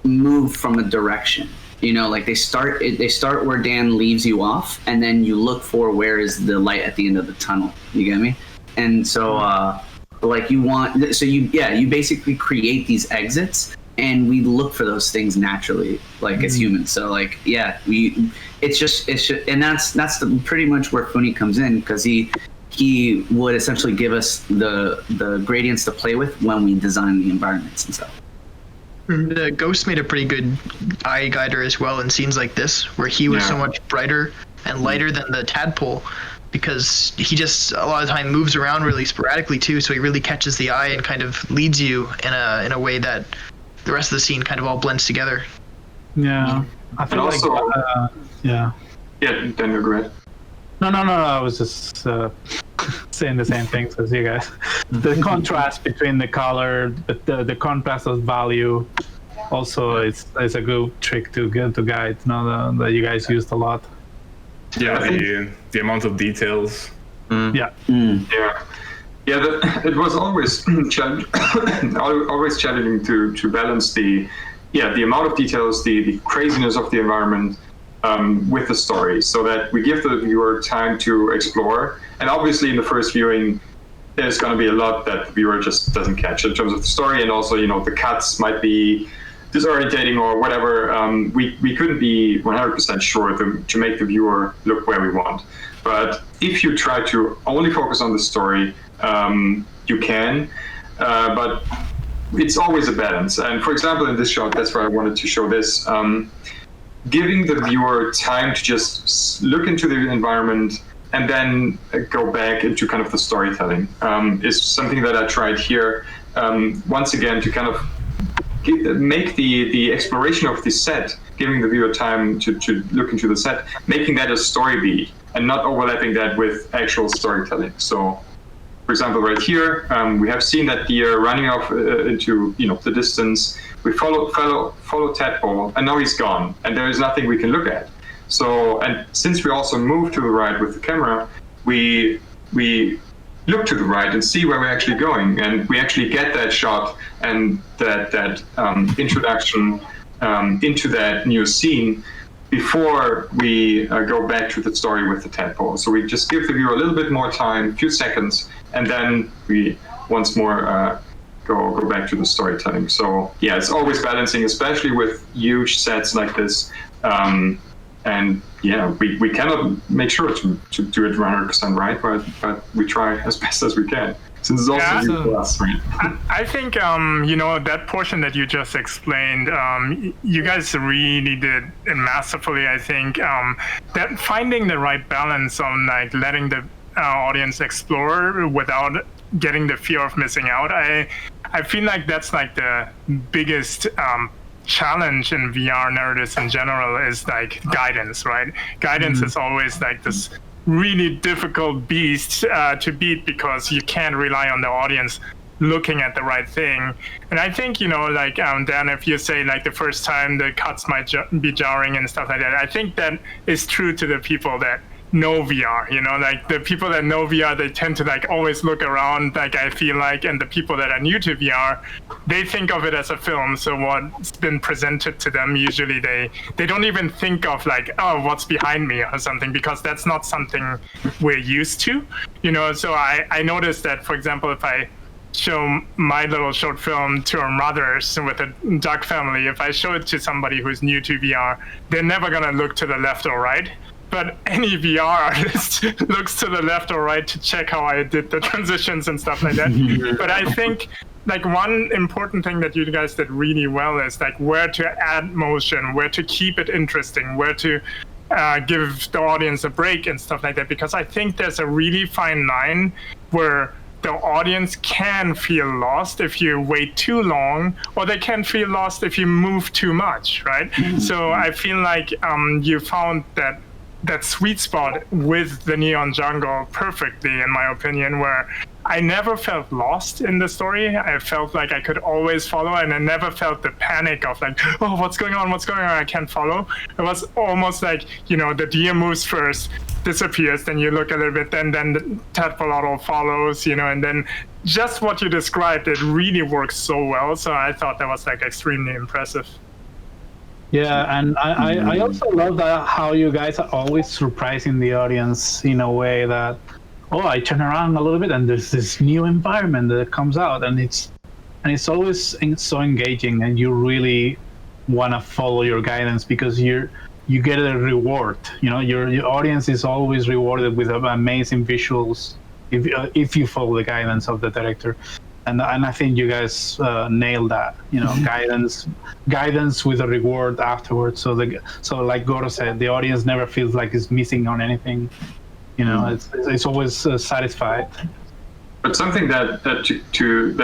move from a direction. Like they start where Dan leaves you off, and then you look for where is the light at the end of the tunnel. You get me? And so you basically create these exits, and we look for those things naturally, like as humans. So it's just and that's pretty much where Funi comes in, because he would essentially give us the gradients to play with when we design the environments and stuff. The Ghost made a pretty good eye guider as well in scenes like this, where he was so much brighter and lighter than the tadpole, because he just a lot of the time moves around really sporadically too, so he really catches the eye and kind of leads you in a way that the rest of the scene kind of all blends together. Yeah, I feel also, like yeah, then you're great. No, I was just saying the same things as you guys. The contrast between the color, the contrast of value, also it's a good trick to guide. That you guys used a lot. Yeah, the amount of details. Yeah. It was always always challenging to balance the amount of details, the craziness of the environment, with the story, so that we give the viewer time to explore. And obviously in the first viewing, there's going to be a lot that the viewer just doesn't catch in terms of the story, and also the cuts might be disorientating or whatever, we couldn't be 100% sure to make the viewer look where we want. But if you try to only focus on the story, you can, but it's always a balance. And for example, in this shot, that's why I wanted to show this, giving the viewer time to just look into the environment and then go back into kind of the storytelling is something that I tried here. Once again, to kind of make the exploration of the set, giving the viewer time to look into the set, making that a story beat and not overlapping that with actual storytelling. So, for example, right here, we have seen that deer running off into the distance. We follow Tadpole, and now he's gone, and there is nothing we can look at. So, and since we also move to the right with the camera, we look to the right and see where we're actually going, and we actually get that shot and that introduction into that new scene before we go back to the story with the tadpole. So we just give the viewer a little bit more time, a few seconds, and then we once more go back to the storytelling. So yeah, it's always balancing, especially with huge sets like this. And yeah, we cannot make sure to do it 100% right, but we try as best as we can. Since it's also new for us, right? I think that portion that you just explained, you guys really did it masterfully. I think that finding the right balance on like letting the audience explore without getting the fear of missing out. I feel like that's like the biggest challenge in VR narratives in general is like guidance, right? Guidance is always like this really difficult beast to beat because you can't rely on the audience looking at the right thing. And I think, like Dan, if you say like the first time the cuts might be jarring and stuff like that, I think that is true to the people that know VR, like the people that know VR, they tend to like always look around, like I feel like, and the people that are new to VR, they think of it as a film. So what's been presented to them, usually they don't even think of like, oh, what's behind me or something, because that's not something we're used to, So I noticed that, for example, if I show my little short film to our mothers with a duck family, if I show it to somebody who's new to VR, they're never gonna look to the left or right. But any VR artist looks to the left or right to check how I did the transitions and stuff like that. But I think like one important thing that you guys did really well is like where to add motion, where to keep it interesting, where to give the audience a break and stuff like that. Because I think there's a really fine line where the audience can feel lost if you wait too long, or they can feel lost if you move too much, right? So I feel like you found that sweet spot with the Neon Jungle perfectly, in my opinion, where I never felt lost in the story. I felt like I could always follow, and I never felt the panic of like, oh, what's going on? I can't follow. It was almost like, the deer moves first, disappears, then you look a little bit, then the tadpole follows, and then just what you described, it really works so well. So I thought that was like extremely impressive. Yeah, and I also love that how you guys are always surprising the audience in a way that, I turn around a little bit and there's this new environment that comes out, and it's always so engaging, and you really want to follow your guidance because you get a reward. Your audience is always rewarded with amazing visuals if you follow the guidance of the director. And I think you guys nailed that, guidance with a reward afterwards. So like Goro said, the audience never feels like it's missing on anything. It's always satisfied. But something that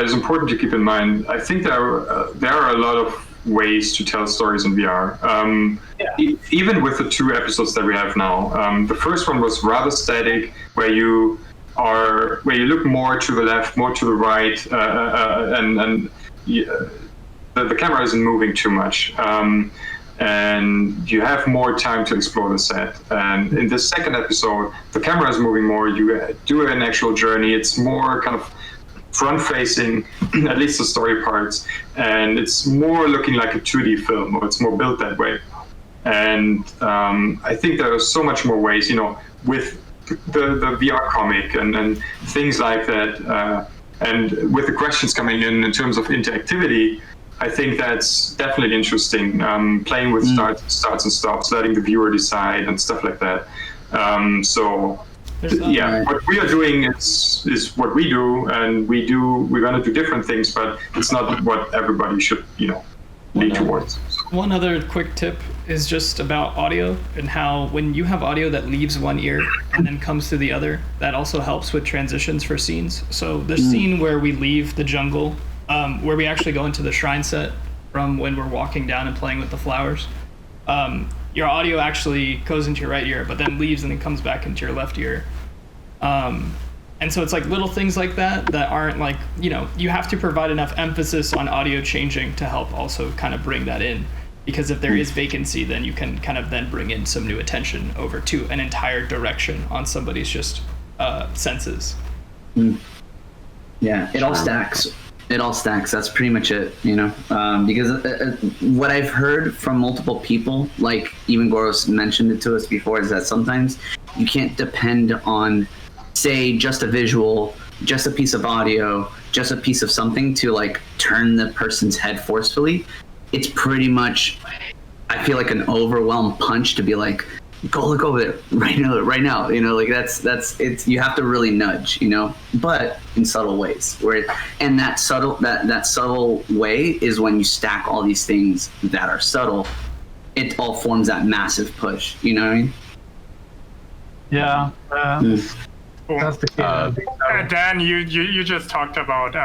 is important to keep in mind, I think there are a lot of ways to tell stories in VR. Even with the 2 episodes that we have now, the first one was rather static, where you look more to the left, more to the right, and the camera isn't moving too much, and you have more time to explore the set. And in the second episode, the camera is moving more. You do an actual journey. It's more kind of front-facing, at least the story parts, and it's more looking like a 2D film, or it's more built that way. And I think there are so much more ways, with the VR comic and things like that, and with the questions coming in terms of interactivity, I think that's definitely interesting. Playing with starts and stops, letting the viewer decide and stuff like that. What we are doing is what we do, and we're gonna do different things, but it's not what everybody should, lead towards. One other quick tip is just about audio and how when you have audio that leaves one ear and then comes through the other, that also helps with transitions for scenes. So the scene where we leave the jungle, where we actually go into the shrine set from when we're walking down and playing with the flowers, your audio actually goes into your right ear, but then leaves and then comes back into your left ear. And so it's like little things like that aren't like, you have to provide enough emphasis on audio changing to help also kind of bring that in. Because if there is vacancy, then you can kind of then bring in some new attention over to an entire direction on somebody's just senses. Yeah, it all stacks. It all stacks. That's pretty much it, because what I've heard from multiple people, like even Goros mentioned it to us before, is that sometimes you can't depend on, say, just a visual, just a piece of audio, just a piece of something to like turn the person's head forcefully. It's pretty much, I feel like, an overwhelmed punch to be like, go look over there right now. Like that's it's, you have to really nudge, but in subtle ways. And that subtle way is when you stack all these things that are subtle, it all forms that massive push. You know what I mean? Yeah. That's the key. Dan, you just talked about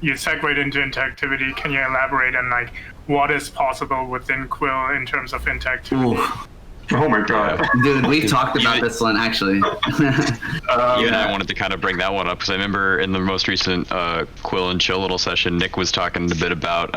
you segued into interactivity. Can you elaborate on like what is possible within Quill in terms of interactivity? Ooh. Oh my god, dude, we've talked about this one actually. I wanted to kind of bring that one up because I remember in the most recent Quill and Chill little session, Nick was talking a bit about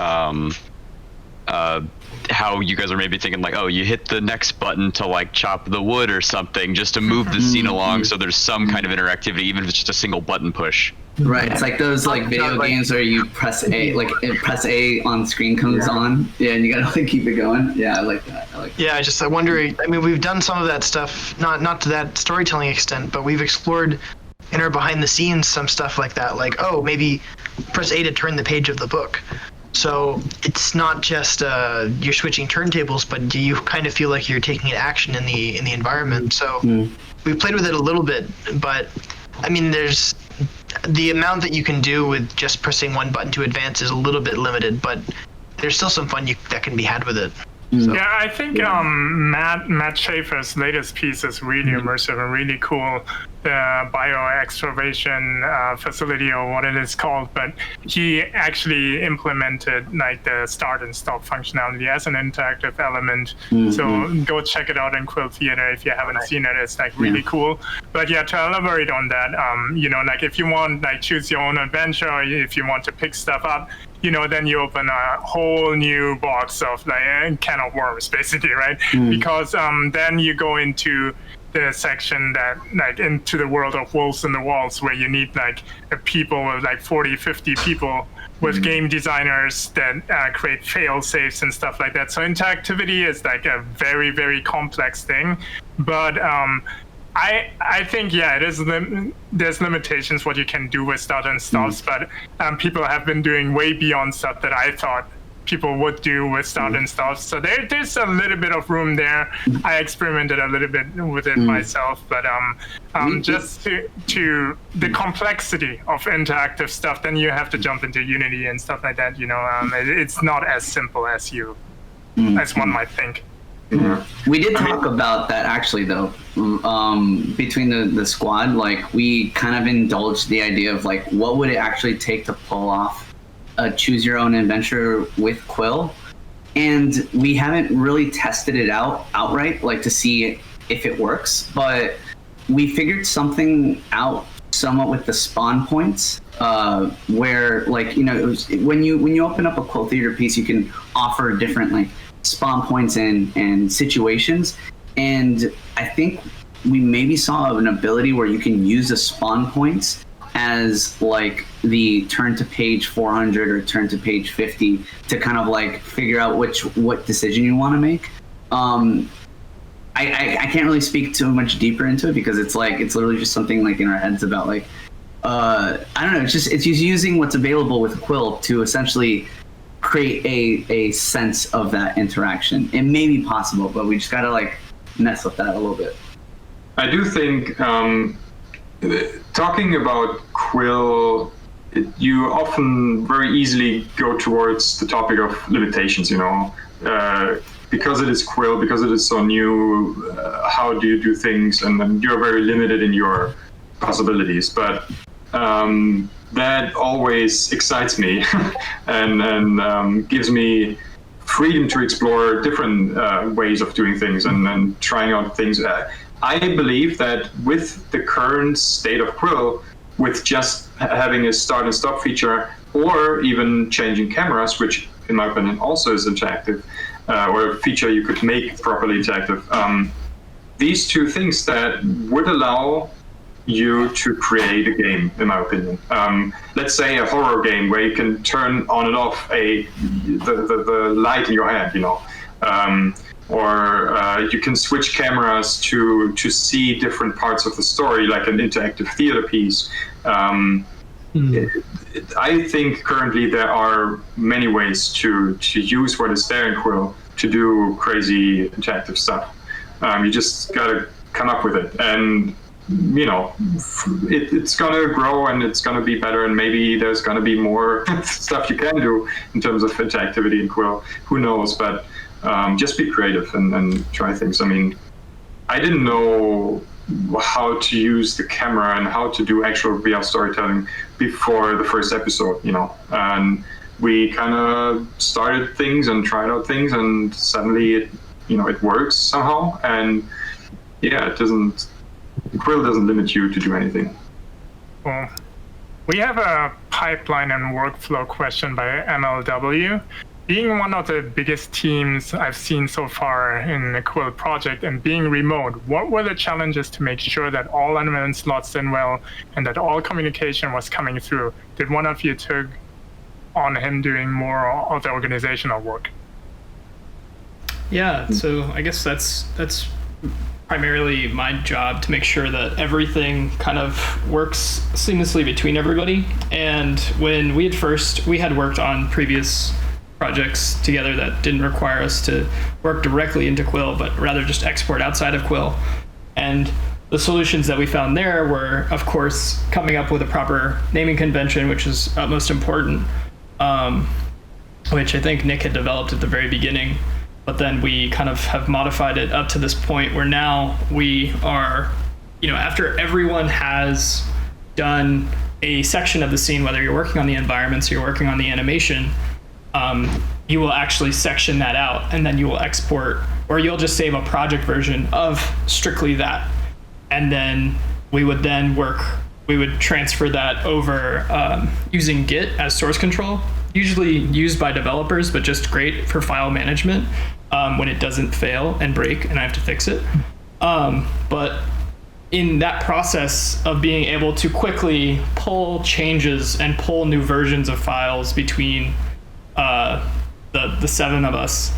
how you guys are maybe thinking like, oh, you hit the next button to like chop the wood or something just to move the scene along, so there's some kind of interactivity, even if it's just a single button push. Right, it's like those like video games where you press A, like press A on screen comes on, and you gotta like keep it going. Yeah, I like that. Yeah, I wonder. I mean, we've done some of that stuff, not to that storytelling extent, but we've explored in our behind the scenes some stuff like that. Like, oh, maybe press A to turn the page of the book. So it's not just you're switching turntables, but you kind of feel like you're taking an action in the environment. So we played with it a little bit, but I mean, there's the amount that you can do with just pressing one button to advance is a little bit limited, but there's still some fun that can be had with it. So. Yeah, I think Matt Schaefer's latest piece is really immersive and really cool. The bio-excavation facility, or what it is called, but he actually implemented like the start and stop functionality as an interactive element. So go check it out in Quill Theater if you haven't seen it. It's like really cool. But yeah, to elaborate on that, like if you want like choose your own adventure, or if you want to pick stuff up, then you open a whole new box of like a can of worms, basically, right? Because then you go into the section that like into the world of wolves in the walls, where you need like a people with like 40-50 people with game designers that create fail safes and stuff like that. So interactivity is like a very, very complex thing, but I think, it is there's limitations what you can do with start and stops, but people have been doing way beyond stuff that I thought people would do with start and stops. So there's a little bit of room there. I experimented a little bit with it myself, but just to the complexity of interactive stuff, then you have to jump into Unity and stuff like that. It's not as simple as as one might think. We did talk about that actually, though. Between the squad, like we kind of indulged the idea of like, what would it actually take to pull off a choose your own adventure with Quill, and we haven't really tested it outright, like to see if it works. But we figured something out somewhat with the spawn points, where like it was, when you open up a Quill Theater piece, you can offer different like spawn points and situations, and I think we maybe saw an ability where you can use the spawn points as like the turn to page 400 or turn to page 50 to kind of like figure out what decision you want to make. I can't really speak too much deeper into it because it's literally just something like in our heads about like I don't know, it's just using what's available with Quill to essentially create a sense of that interaction. It may be possible, but we just gotta like mess with that a little bit. I do think talking about Quill, you often very easily go towards the topic of limitations, because it is Quill, because it is so new, how do you do things? And then you're very limited in your possibilities. But that always excites me and gives me freedom to explore different ways of doing things and trying out things. I believe that with the current state of Quill, with just having a start and stop feature, or even changing cameras, which in my opinion also is interactive, or a feature you could make properly interactive, these two things that would allow you to create a game, in my opinion. Let's say a horror game where you can turn on and off the light in your hand, or you can switch cameras to see different parts of the story, like an interactive theater piece. I think currently there are many ways to use what is there in Quill to do crazy interactive stuff. You just gotta come up with it, and it's gonna grow and it's gonna be better, and maybe there's gonna be more stuff you can do in terms of interactivity in Quill. Who knows? But just be creative and try things. I mean, I didn't know how to use the camera and how to do actual VR storytelling before the first episode, and we kind of started things and tried out things, and suddenly it works somehow. And Quill doesn't limit you to do anything. Well, we have a pipeline and workflow question by MLW. Being one of the biggest teams I've seen so far in the Quill project and being remote, what were the challenges to make sure that all elements slots in well and that all communication was coming through? Did one of you took on him doing more of the organizational work? Yeah, so I guess that's primarily my job, to make sure that everything kind of works seamlessly between everybody. And when we had worked on previous projects together that didn't require us to work directly into Quill, but rather just export outside of Quill. And the solutions that we found there were, of course, coming up with a proper naming convention, which is utmost important, which I think Nick had developed at the very beginning. But then we kind of have modified it up to this point where now we are, after everyone has done a section of the scene, whether you're working on the environments or you're working on the animation, you will actually section that out, and then you will export, or you'll just save a project version of strictly that. And then we would transfer that over using Git as source control, usually used by developers, but just great for file management when it doesn't fail and break and I have to fix it. But in that process of being able to quickly pull changes and pull new versions of files between the seven of us,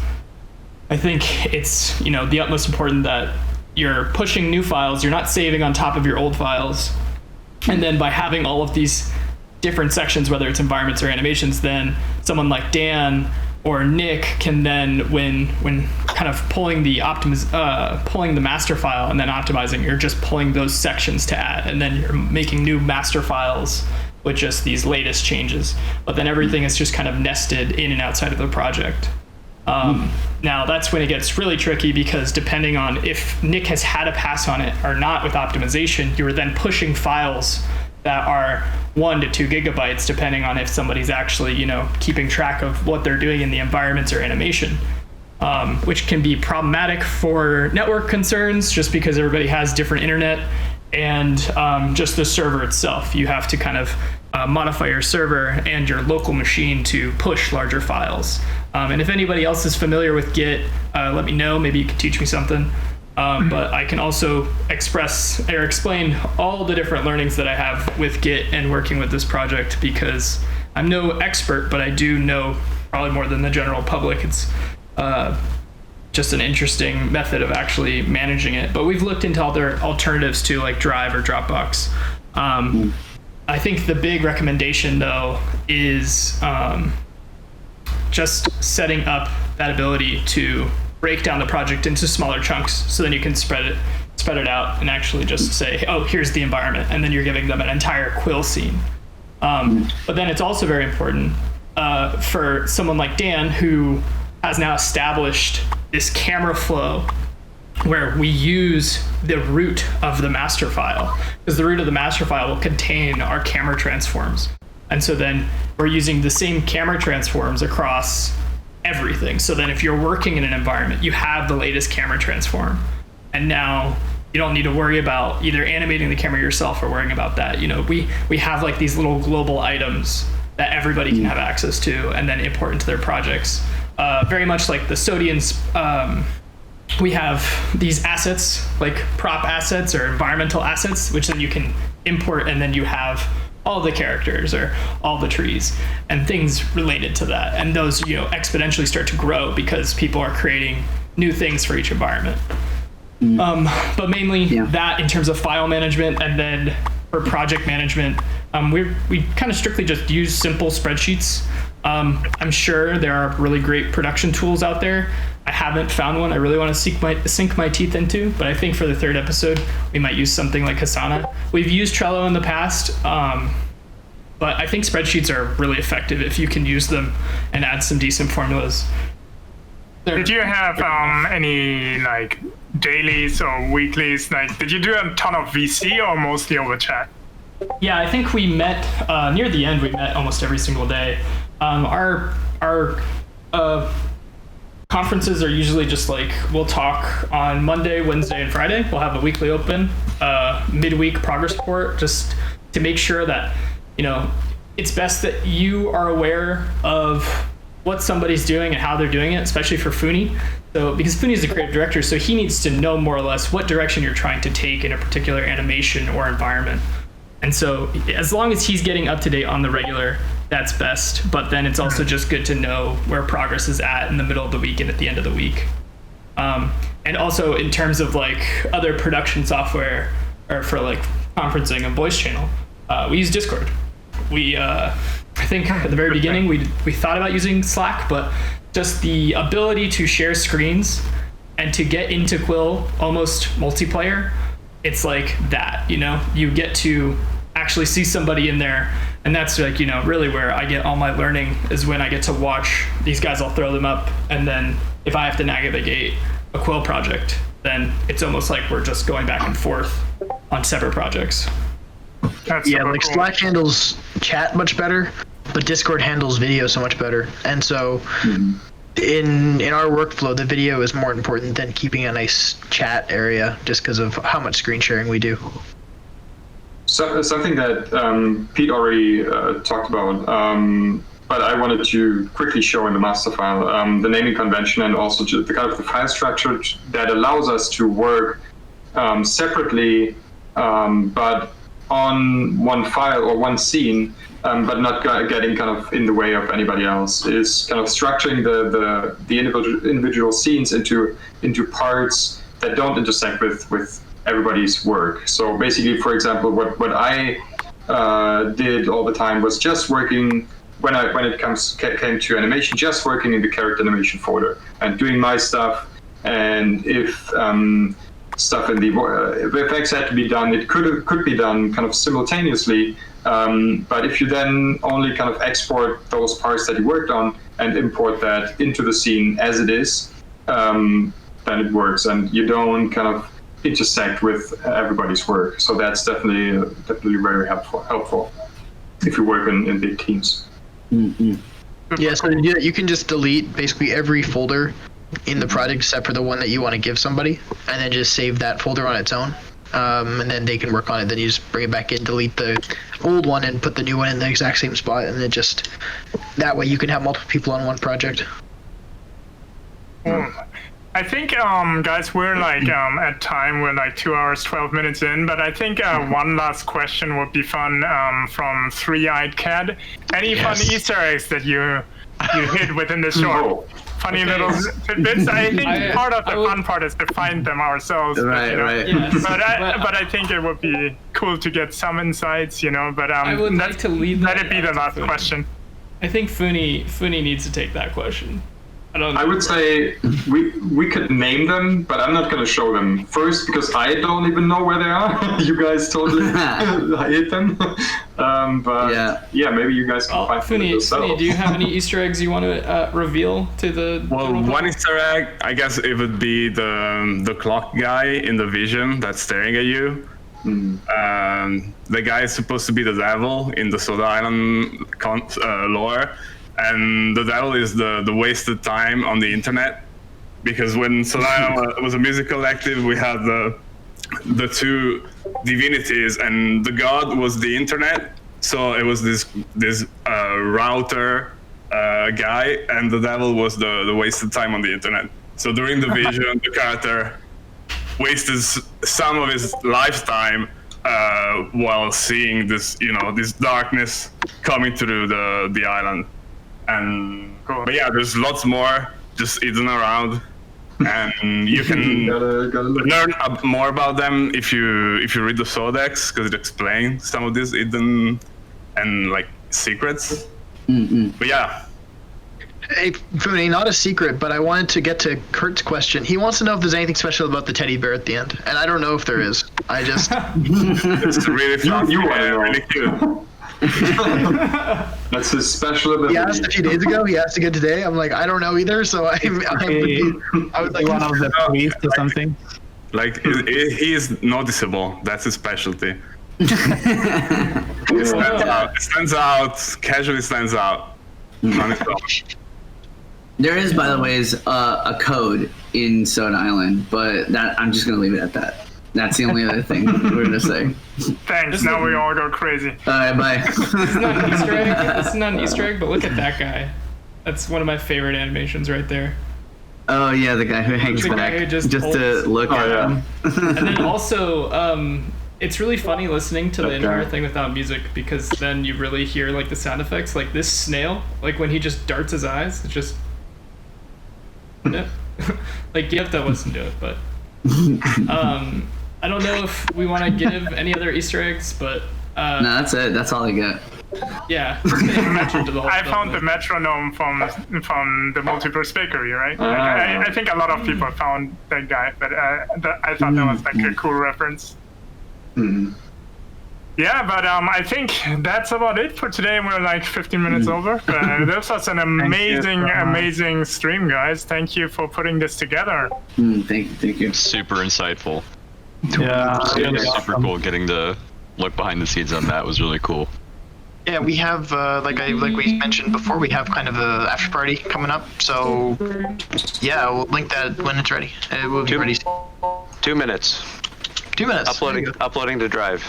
I think it's the utmost important that you're pushing new files, you're not saving on top of your old files, and then by having all of these different sections, whether it's environments or animations, then someone like Dan or Nick can then, when kind of pulling the master file and then optimizing, you're just pulling those sections to add, and then you're making new master files with just these latest changes. But then everything is just kind of nested in and outside of the project. Now that's when it gets really tricky, because depending on if Nick has had a pass on it or not with optimization, you're then pushing files that are 1 to 2 gigabytes, depending on if somebody's actually, keeping track of what they're doing in the environments or animation, which can be problematic for network concerns, just because everybody has different internet, and just the server itself. You have to kind of modify your server and your local machine to push larger files. And if anybody else is familiar with Git, let me know. Maybe you can teach me something. But I can also explain all the different learnings that I have with Git and working with this project, because I'm no expert, but I do know probably more than the general public. It's just an interesting method of actually managing it. But we've looked into other alternatives to, like Drive or Dropbox. I think the big recommendation, though, is just setting up that ability to break down the project into smaller chunks, so then you can spread it out and actually just say, oh, here's the environment, and then you're giving them an entire Quill scene. But then it's also very important for someone like Dan, who has now established this camera flow where we use the root of the master file, because the root of the master file will contain our camera transforms. And so then we're using the same camera transforms across everything. So then if you're working in an environment, you have the latest camera transform. And now you don't need to worry about either animating the camera yourself or worrying about that. You know, we have like these little global items that everybody can have access to and then import into their projects. Very much like the Sodians, we have these assets, like prop assets or environmental assets, which then you can import, and then you have all the characters or all the trees and things related to that. And those, you know, exponentially start to grow because people are creating new things for each environment. But mainly that in terms of file management, and then for project management, we kind of strictly just use simple spreadsheets. I'm sure there are really great production tools out there. I haven't found one I really want to sink my teeth into, but I think for the third episode, we might use something like Asana. We've used Trello in the past, but I think spreadsheets are really effective if you can use them and add some decent formulas. Did you have any like dailies or weeklies? Like, did you do a ton of VC or mostly over chat? Yeah, I think we met near the end. We met almost every single day. Our conferences are usually just like, we'll talk on Monday, Wednesday, and Friday. We'll have a weekly open, midweek progress report, just to make sure that, you know, it's best that you are aware of what somebody's doing and how they're doing it, especially for Funi. So, because Funi is the creative director, so he needs to know more or less what direction you're trying to take in a particular animation or environment. And so as long as he's getting up to date on the regular, that's best. But then it's also just good to know where progress is at in the middle of the week and at the end of the week. And also in terms of like other production software or for like conferencing and voice channel, we use Discord. We, I think at the very beginning, we thought about using Slack, but just the ability to share screens and to get into Quill almost multiplayer, it's like that, you know, you get to actually see somebody in there. And that's like, you know, really where I get all my learning is when I get to watch these guys. I'll throw them up. And then if I have to navigate a Quill project, then it's almost like we're just going back and forth on separate projects. That's Yeah, like cool. Slack handles chat much better, but Discord handles video so much better. And so in our workflow, the video is more important than keeping a nice chat area just because of how much screen sharing we do. So, something that Pete already talked about, but I wanted to quickly show in the master file, the naming convention and also the kind of the file structure that allows us to work separately, but on one file or one scene, but not getting kind of in the way of anybody else. Is kind of structuring the individual scenes into parts that don't intersect with everybody's work. So basically, for example, what I did all the time was just working when it came to animation, just working in the character animation folder and doing my stuff. And if stuff in the VFX had to be done, it could be done kind of simultaneously. But if you then only kind of export those parts that you worked on and import that into the scene as it is, then it works, and you don't kind of intersect with everybody's work. So that's definitely very helpful if you work in big teams. Yeah, so to do that, you can just delete basically every folder in the project except for the one that you want to give somebody, and then just save that folder on its own. And then they can work on it. Then you just bring it back in, delete the old one, and put the new one in the exact same spot. And then just that way you can have multiple people on one project. I think, guys, we're like at time. We're like 2 hours, 12 minutes in. But I think one last question would be fun from Three-Eyed Cat. Any fun Easter eggs that you hid within the short? Funny little tidbits. I think part of the fun part is to find them ourselves. Right, but, right. Yes, but I think it would be cool to get some insights, you know. But I would like to leave let that it be the up last to question. I think Funi needs to take that question. I would say we could name them, but I'm not gonna show them. First, because I don't even know where they are. You guys totally hate them. But yeah, maybe you guys can find them yourself. Funi, do you have any Easter eggs you want to reveal to the? Well, one Easter egg, I guess it would be the clock guy in the vision that's staring at you. The guy is supposed to be the devil in the Soda Island lore. And the devil is the wasted time on the internet, because when Solana was a music collective, we had the two divinities, and the god was the internet. So it was this router guy, and the devil was the wasted time on the internet. So during the vision, the character wasted some of his lifetime while seeing this, this darkness coming through the island. But yeah, there's lots more just hidden around, and you can learn more about them if you read the Sodex, because it explains some of these hidden and like secrets. But yeah. Hey, Funi, not a secret, but I wanted to get to Kurt's question. He wants to know if there's anything special about the teddy bear at the end, and I don't know if there is. I just it's really fun. You want to know. Really cute. That's his special ability. He asked a few days ago. He asked again today. I'm like, I don't know either. So I was like, one of the priests or something. Like he is noticeable. That's his specialty. It stands out. Casually stands out. On its own. There is, by the way, a code in Soda Island, but that I'm just gonna leave it at that. That's the only other thing we're gonna say. Thanks. Now we all go crazy. All right, bye. It's not an Easter egg. It's not an Easter egg, but look at that guy. That's one of my favorite animations right there. Oh yeah, the guy who hangs back Guy who just to look at him. And then also, it's really funny listening to the entire thing without music, because then you really hear like the sound effects, like this snail, like when he just darts his eyes. It's just like you have to listen to it, but I don't know if we want to give any other Easter eggs, but no, that's it. That's all I got. Yeah, I found the metronome from the Multiverse Bakery, right? I think a lot of people found that guy, but I thought that was like a cool reference. Yeah, but I think that's about it for today. We're like 15 minutes over. This was an amazing stream, guys. Thank you for putting this together. Thank you. Super insightful. Yeah, Super cool. Getting to look behind the scenes on that was really cool. yeah, we have like we mentioned before, we have kind of a after party coming up. So yeah, we'll link that when it's ready. It will be ready. 2 minutes. 2 minutes. Uploading the drive.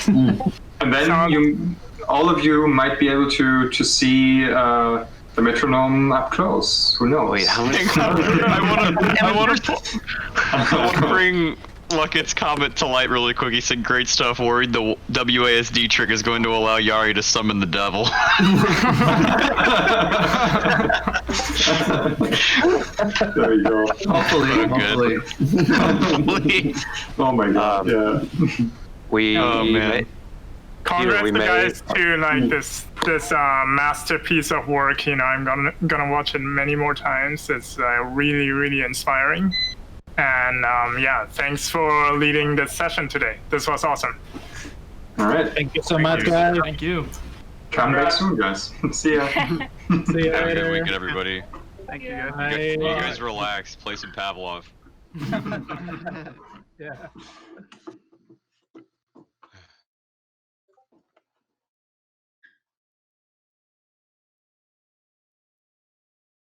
And then all of you might be able to see the metronome up close. Who knows? Wait, how many? I want to bring Luckett's comment to light really quick. He said, "Great stuff. Worried the WASD trick is going to allow Yari to summon the devil." There you go. Hopefully. Oh my god. Oh Congrats we to guys to like this masterpiece of work. I'm gonna watch it many more times. It's really inspiring. And thanks for leading this session today. This was awesome. All right. Thank you so much, guys. Thank you. Come back soon, guys. See ya. See you Have a good later. weekend, everybody. Thank you guys. Bye. You guys relax. Play some Pavlov. Yeah.